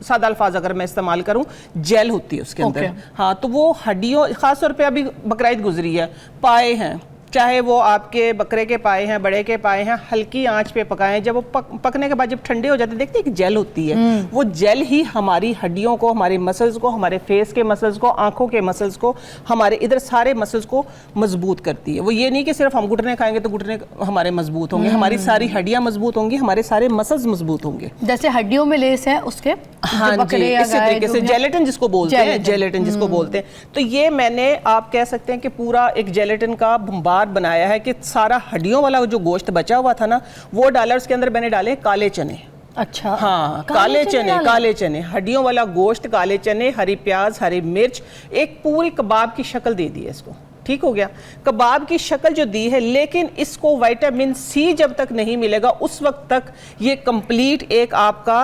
सादा अल्फाज अगर मैं इस्तेमाल करूँ, जेल होती है उसके अंदर। हाँ, तो वो हड्डियों, ख़ास तौर पे अभी बकरीद गुजरी है, पाए हैं, चाहे वो आपके बकरे के पाए हैं, बड़े के पाए हैं, हल्की आंच पे पकाएं। जब वो पकने के बाद जब ठंडे हो जाते हैं, देखते हैं कि जेल होती है, वो जेल ही हमारी हड्डियों को, हमारे मसल्स को, हमारे फेस के मसल्स को, आंखों के मसल्स को, हमारे इधर सारे मसल्स को मजबूत करती है। वो ये नहीं कि सिर्फ हम घुटने खाएंगे तो घुटने हमारे मजबूत होंगे, हमारी सारी हड्डियां मजबूत होंगी, हमारे सारे मसल्स मजबूत होंगे। जैसे हड्डियों में लेस है उसके, हाँ जी, इसी तरीके से जेलेटिन जिसको बोलते हैं, जेलेटिन जिसको बोलते हैं। तो ये मैंने, आप कह सकते हैं कि पूरा एक जेलेटिन का भंडार बनाया है कि सारा हड्डियों वाला जो गोश्त बचा हुआ था ना, वो डाला। उसके अंदर मैंने डाले काले चने। अच्छा, हाँ, काले चने, हड्डियों वाला गोश्त, काले चने, हरी प्याज, हरी मिर्च, एक पूरी कबाब की शक्ल दे दी है इसको। ठीक हो गया, कबाब की शक्ल जो दी है, लेकिन इसको विटामिन सी जब तक नहीं मिलेगा उस वक्त तक ये कंप्लीट एक आपका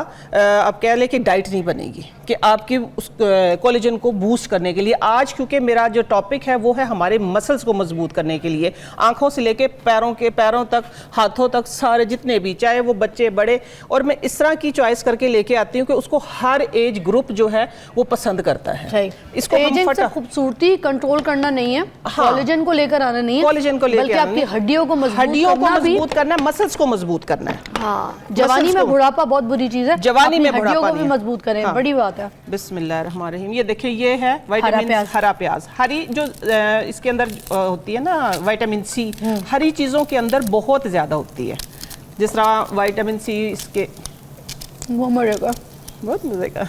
आप कह लें कि डाइट नहीं बनेगी कि आपकी उस कोलेजन को बूस्ट करने के लिए। आज क्योंकि मेरा जो टॉपिक है वो है हमारे मसल्स को मजबूत करने के लिए, आंखों से लेके पैरों तक, हाथों तक, सारे जितने भी, चाहे वो बच्चे, बड़े, और मैं इस तरह की चॉइस करके लेके आती हूँ कि उसको हर एज ग्रुप जो है वो पसंद करता है। इसको खूबसूरती कंट्रोल करना नहीं है, कोलेजन को लेकर आना नहीं है, कोलेजन को लेकर आपकी हड्डियों को मजबूत करना है, मसल्स को मजबूत करना है। हाँ, जवानी में बुढ़ापा बहुत बुरी चीज है, जवानी में हड्डियों को भी मजबूत करें, बड़ी बात है। बिस्मिल्लाहिर्रहमानिर्रहीम। ये देखिए, ये है विटामिन हरा प्याज, हरी जो इसके अंदर होती है ना विटामिन सी, हरी चीजों के अंदर बहुत ज्यादा होती है। जिस तरह विटामिन सी इसके बहुत मजे का।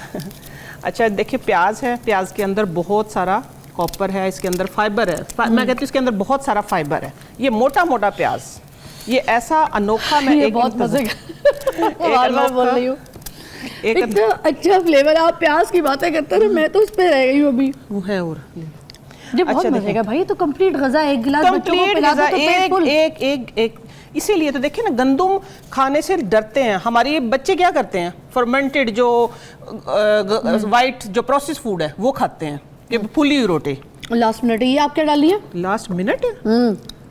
अच्छा देखिए, प्याज है, प्याज के अंदर बहुत सारा कॉपर है, इसके अंदर फाइबर है, मैं कहती हूँ इसके अंदर बहुत सारा फाइबर है। ये मोटा मोटा प्याज, ये ऐसा अनोखा मैं ये एक बहुत मजे का बार बोल रही हूँ। एक इतना अच्छा फ्लेवर, आप प्याज की बातें करते रहे, मैं तो उस पे रह गई हूँ अभी। वो है और ये बहुत अच्छा, मजे का भाई, तो कंप्लीट गजा, एक गिलास बच्चों को पिला दो तो पेट फुल। एक इसीलिए तो देखिए ना, गंदुम खाने से डरते हैं हमारे बच्चे। क्या करते हैं, फर्मेंटेड जो वाइट जो प्रोसेस फूड है वो खाते हैं, कि फुली हुई रोटी। लास्ट मिनट है, ये आप क्या डाली है? लास्ट मिनट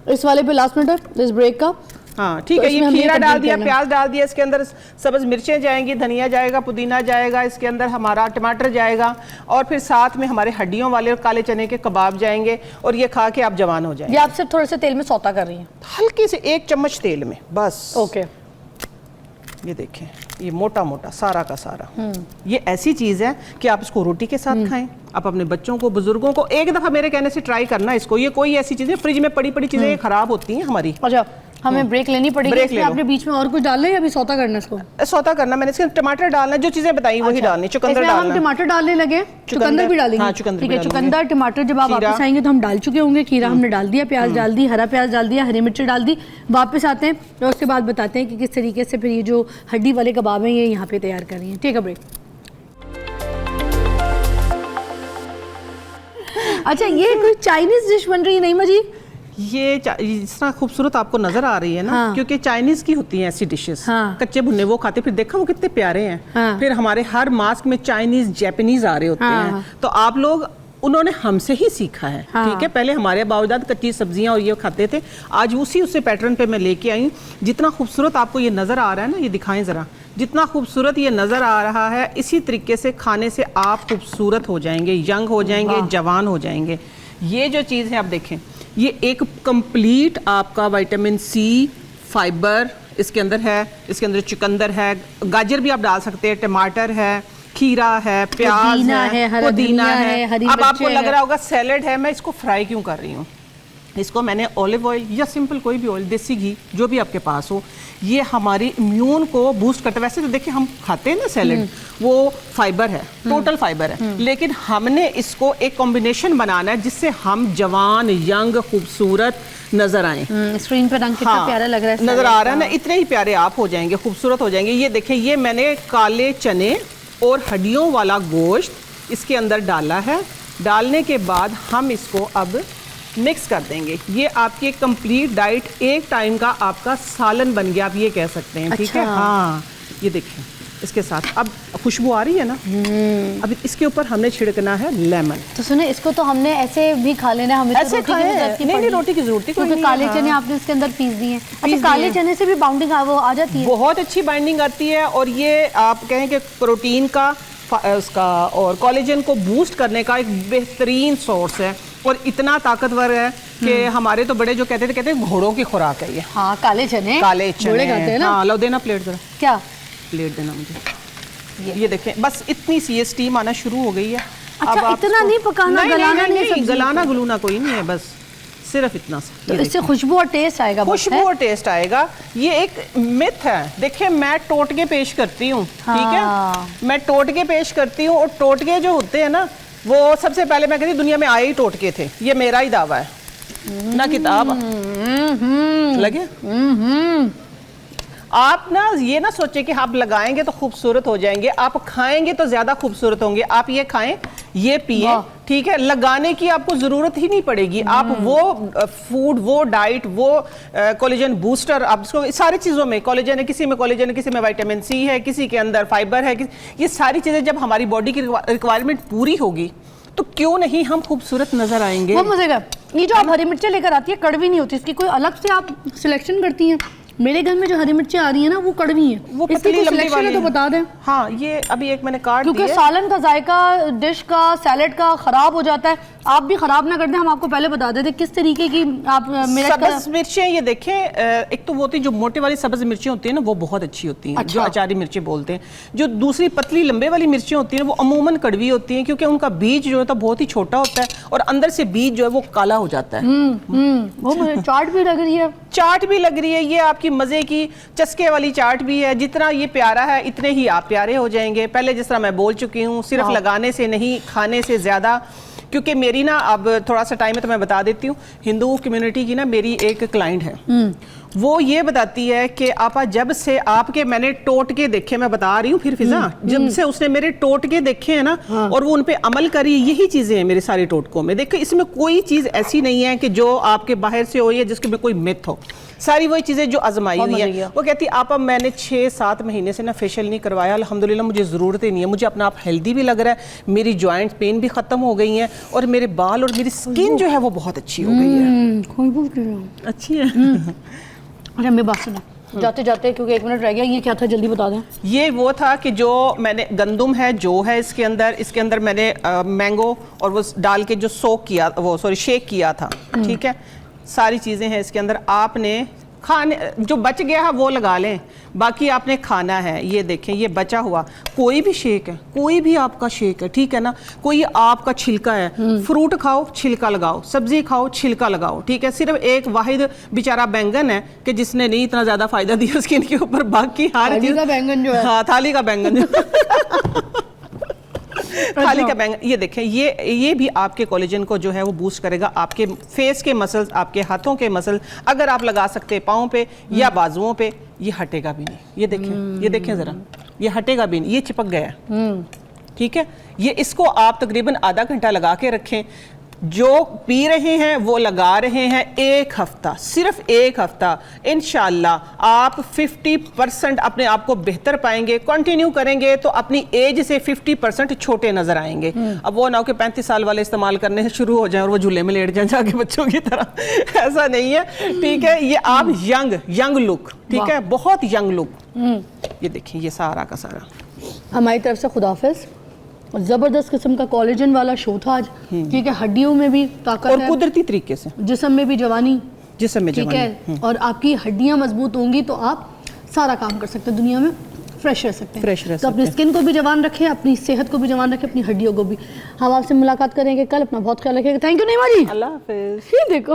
इस वाले पे लास्ट मिनट है, इस ब्रेक का। हाँ ठीक तो है, ये इसमें हमने खीरा complete डाल दिया, करना है। प्याज डाल दिया, इसके अंदर सब्ज मिर्चें जाएंगी, धनिया जाएगा, पुदीना जाएगा, इसके अंदर हमारा टमाटर जाएगा, और फिर साथ में हमारे हड्डियों वाले और काले चने के कबाब जाएंगे, और ये खा के आप जवान हो जाएंगे। ये आप सिर्फ थोड़े से तेल में सौता कर रही हैं? हल्के से 1 चम्मच तेल में बस। ओके। ये देखें, ये मोटा मोटा सारा का सारा, ये ऐसी चीज़ है कि आप इसको रोटी के साथ खाएं। आप अपने बच्चों को, बुजुर्गों को एक दफ़ा मेरे कहने से ट्राई करना इसको। ये कोई ऐसी चीज़ें फ्रिज में पड़ी पड़ी चीज़ें खराब होती हैं हमारी। अच्छा, हमें ब्रेक लेनी पड़ेगी, ब्रेक इसमें ले लो। आपने बीच में और कुछ डालना है या अभी सौता करना है इसको? सौता करना, मैंने इसके टमाटर डालना, जो चीज़ें बताई वही डालनी, चुकंदर इसमें हम डालना। टमाटर डालने लगे, चुकंदर भी डालेंगे? हाँ, चुकंदर ठीक भी है, डालेंगे। चुकंदर, टमाटर जब आप खीरा। वापस आएंगे तो हम डाल चुके होंगे। खीरा हमने डाल दिया, प्याज डाल दी, हरा प्याज डाल दिया, हरी मिर्च डाल दी। वापस आते हैं और उसके बाद बताते हैं कि किस तरीके से फिर ये जो हड्डी वाले कबाब हैं ये यहाँ पे तैयार कर रही हैं। ठीक है, ब्रेक। अच्छा, ये कोई चाइनीज डिश बन रही है नईमा जी? ये जिस तरह खूबसूरत आपको नजर आ रही है ना, हाँ। क्योंकि चाइनीज की होती हैं ऐसी डिशेस। हाँ। कच्चे भुने वो खाते, फिर देखा वो कितने प्यारे हैं। हाँ। फिर हमारे हर मास्क में चाइनीज जापानीज आ रहे होते हाँ। हैं, तो आप लोग उन्होंने हमसे ही सीखा है। हाँ। ठीक है, पहले हमारे बावजूद कच्ची सब्जियां और ये खाते थे, आज उसी पैटर्न पे मैं लेके आई। जितना खूबसूरत आपको ये नजर आ रहा है ना, ये दिखाएं जरा, जितना खूबसूरत ये नजर आ रहा है, इसी तरीके से खाने से आप खूबसूरत हो जाएंगे, यंग हो जाएंगे, जवान हो जाएंगे। ये जो चीज़ है आप देखें, ये एक कंप्लीट आपका विटामिन सी, फाइबर इसके अंदर है, इसके अंदर चुकंदर है, गाजर भी आप डाल सकते हैं, टमाटर है, खीरा है, प्याज है, हरा पुदीना धनिया है। हरी अब आपको मिर्चें लग है। रहा होगा सैलेड है, मैं इसको फ्राई क्यों कर रही हूँ। इसको मैंने ऑलिव ऑयल या सिंपल कोई भी ऑयल, देसी घी जो भी आपके पास हो, ये हमारी इम्यून को बूस्ट करता है। वैसे तो देखिए हम खाते हैं ना सैलेड, वो फाइबर है, टोटल फाइबर है, लेकिन हमने इसको एक कॉम्बिनेशन बनाना है जिससे हम जवान, यंग, खूबसूरत नजर आए। स्क्रीन पर रंग कितना प्यारा लग रहा है, नजर आ रहा है ना, इतने ही प्यारे आप हो जाएंगे, खूबसूरत हो जाएंगे। ये देखें, ये मैंने काले चने और हड्डियों वाला गोश्त इसके अंदर डाला है। डालने के बाद हम इसको अब मिक्स कर देंगे। ये आपकी एक कंप्लीट डाइट, एक टाइम का आपका सालन बन गया, आप ये कह सकते हैं। ठीक है, हाँ। ये देखें, इसके साथ अब खुशबू आ रही है ना, अब इसके ऊपर हमने छिड़कना है लेमन। तो सुने, इसको तो हमने ऐसे भी खा लेना, हमें ऐसे खाए, नहीं रोटी की जरूरत है, क्योंकि काले चने आपने इसके अंदर पीस दिए हैं। अच्छा, काले चने से भी बाउंडिंग वो आ जाती है? बहुत अच्छी बाइंडिंग आती है, और ये आप कहें कि प्रोटीन का उसका और कोलेजन को बूस्ट करने का एक बेहतरीन सोर्स है, और इतना ताकतवर है कि हमारे तो बड़े जो कहते हैं घोड़ों की खुराक है ये। हाँ, काले चने, काले घोड़े खाते हैं ना। हाँ, लो देना प्लेट जरा, क्या प्लेट देना मुझे। ये देखें, बस इतनी सी ये स्टीम आना शुरू हो गई है। अच्छा, अब इतना नहीं पकाना, गलाना नहीं, नहीं, गलाना गलूना कोई नहीं है, बस सिर्फ इतना सा। तो इससे खुशबू और टेस्ट आएगा, खुशबू और टेस्ट आएगा। ये एक मिथ है, देखिए मैं टोटके पेश करती हूँ। ठीक है, मैं टोटके पेश करती हूँ, और टोटके जो होते हैं ना, वो सबसे पहले मैं कहती हूँ दुनिया में आए ही टोटके थे। ये मेरा ही दावा है ना, किताब लगे। आप ना ये ना सोचे कि आप लगाएंगे तो खूबसूरत हो जाएंगे, आप खाएंगे तो ज्यादा खूबसूरत होंगे। आप ये खाएं, ये पिए, ठीक है, लगाने की आपको जरूरत ही नहीं पड़ेगी। आप वो फूड, वो डाइट, वो कोलेजन बूस्टर, आप इसको सारी चीजों में कोलेजन है, किसी में कोलेजन है, किसी में विटामिन सी है, किसी के अंदर फाइबर है, ये सारी चीजें जब हमारी बॉडी की रिक्वायरमेंट पूरी होगी तो क्यों नहीं हम खूबसूरत नजर आएंगे। बहुत मजे का। ये जो आप हरी मिर्चें लेकर आती है, कड़वी नहीं होती, इसकी कोई अलग से आप सिलेक्शन करती हैं? मेरे घर में जो हरी मिर्चें आ रही है ना, वो कड़वी हैं। वो इसकी कोई सिलेक्शन है तो बता दें। हाँ, ये अभी एक मैंने काट क्योंकि सालन का जायका डिश का, सैलेड का खराब हो जाता है। आप भी खराब ना कर दें, हम आपको पहले बता देते किस तरीके की आप सब्ज मिर्चें। ये देखें, एक तो वो होती है जो मोटे वाली सब्ज मिर्चें होती है ना, वो बहुत अच्छी होती हैं। अच्छा। जो अचारी मिर्चें बोलते हैं। जो दूसरी पतली लंबे वाली मिर्चें होती हैं वो अमूमन कड़वी होती हैं, क्योंकि उनका बीज जो है तो बहुत ही छोटा होता है, और अंदर से बीज जो है वो काला हो जाता है। वो मुझे चाट भी लग रही है, चाट भी लग रही है। ये आपकी मजे की चस्के वाली चाट भी है। जितना ये प्यारा है, इतने ही आप प्यारे हो जाएंगे। पहले जिस तरह मैं बोल चुकी हूँ, सिर्फ लगाने से नहीं, खाने से ज्यादा क्योंकि मेरी ना अब थोड़ा सा टाइम है तो मैं बता देती हूँ, हिंदू कम्युनिटी की ना मेरी एक क्लाइंट है, वो ये बताती है कि आपा जब से आपके मैंने टोटके देखे, मैं बता रही हूँ फिर फिजा, जब से उसने मेरे टोटके देखे हैं ना और वो उन पे अमल करी, यही चीजें हैं मेरे सारे टोटकों में। देखो इसमें कोई चीज ऐसी नहीं है कि जो आपके बाहर से हो या जिसके में कोई मिथ हो, सारी वही चीजें जो आजमाई हुई है। वो कहती आप मैंने 6-7 महीने से ना फेशियल नहीं करवाया, अल्हम्दुलिल्लाह मुझे ज़रूरत ही नहीं है, मुझे अपना आप हेल्दी भी लग रहा है, मेरी जॉइंट पेन भी ख़त्म हो गई हैं और मेरे बाल और मेरी स्किन जो है वो बहुत अच्छी हो गई है। अच्छी है। अच्छा मेरी बात सुनो, जाते जाते क्योंकि 1 मिनट रह गया, ये क्या था जल्दी बता दें। ये वो था कि जो मैंने गंदम है जो है इसके अंदर मैंने मैंगो और वो डाल के जो सोक किया, वो सॉरी शेक किया था, ठीक है, सारी चीज़ें हैं इसके अंदर। आपने खाने जो बच गया है वो लगा लें, बाकी आपने खाना है। ये देखें ये बचा हुआ कोई भी शेक है, कोई भी आपका शेक है, ठीक है ना, कोई आपका छिलका है, फ्रूट खाओ छिलका लगाओ, सब्जी खाओ छिलका लगाओ, ठीक है। सिर्फ एक वाहिद बेचारा बैंगन है कि जिसने नहीं इतना ज्यादा फायदा दिया स्किन के ऊपर, बाकी हर चीज बैंगन जो है, हाँ थाली का बैंगन थाली का बैंगन। ये देखें ये भी आपके कोलेजन को जो है वो बूस्ट करेगा, आपके फेस के मसल्स, आपके हाथों के मसल अगर आप लगा सकते हैं पाँव पे या बाजुओं पे, ये हटेगा भी नहीं। ये देखें जरा, ये हटेगा भी नहीं, ये चिपक गया है, ठीक है। ये इसको आप तकरीबन आधा घंटा लगा के रखें, जो पी रहे हैं वो लगा रहे हैं 1 हफ्ता, सिर्फ 1 हफ्ता, इंशाल्लाह आप 50% अपने आप को बेहतर पाएंगे। कंटिन्यू करेंगे तो अपनी एज से 50% छोटे नजर आएंगे। अब वो ना हो कि 35 साल वाले इस्तेमाल करने से शुरू हो जाए और वो झूले में लेट जाए जाके बच्चों की तरह, ऐसा नहीं है, ठीक है। ये आप यंग लुक, ठीक है, बहुत यंग लुक। ये देखिए ये सारा का सारा हमारी तरफ से खुदाफिज। जबरदस्त किस्म का कोलेजन वाला शो था आज, ठीक है, हड्डियों में भी ताकत और है, कुदरती तरीके से जिस्म में भी जवानी, जिस्म में ठीक है, और आपकी हड्डियां मजबूत होंगी तो आप सारा काम कर सकते हैं, दुनिया में फ्रेश रह सकते हैं। तो अपनी स्किन को भी जवान रखें, अपनी सेहत को भी जवान रखें, अपनी हड्डियों को भी। हम आपसे मुलाकात करेंगे कल, अपना बहुत ख्याल रखिएगा। थैंक यू नीमा जी, अल्लाह हाफिज। ये देखो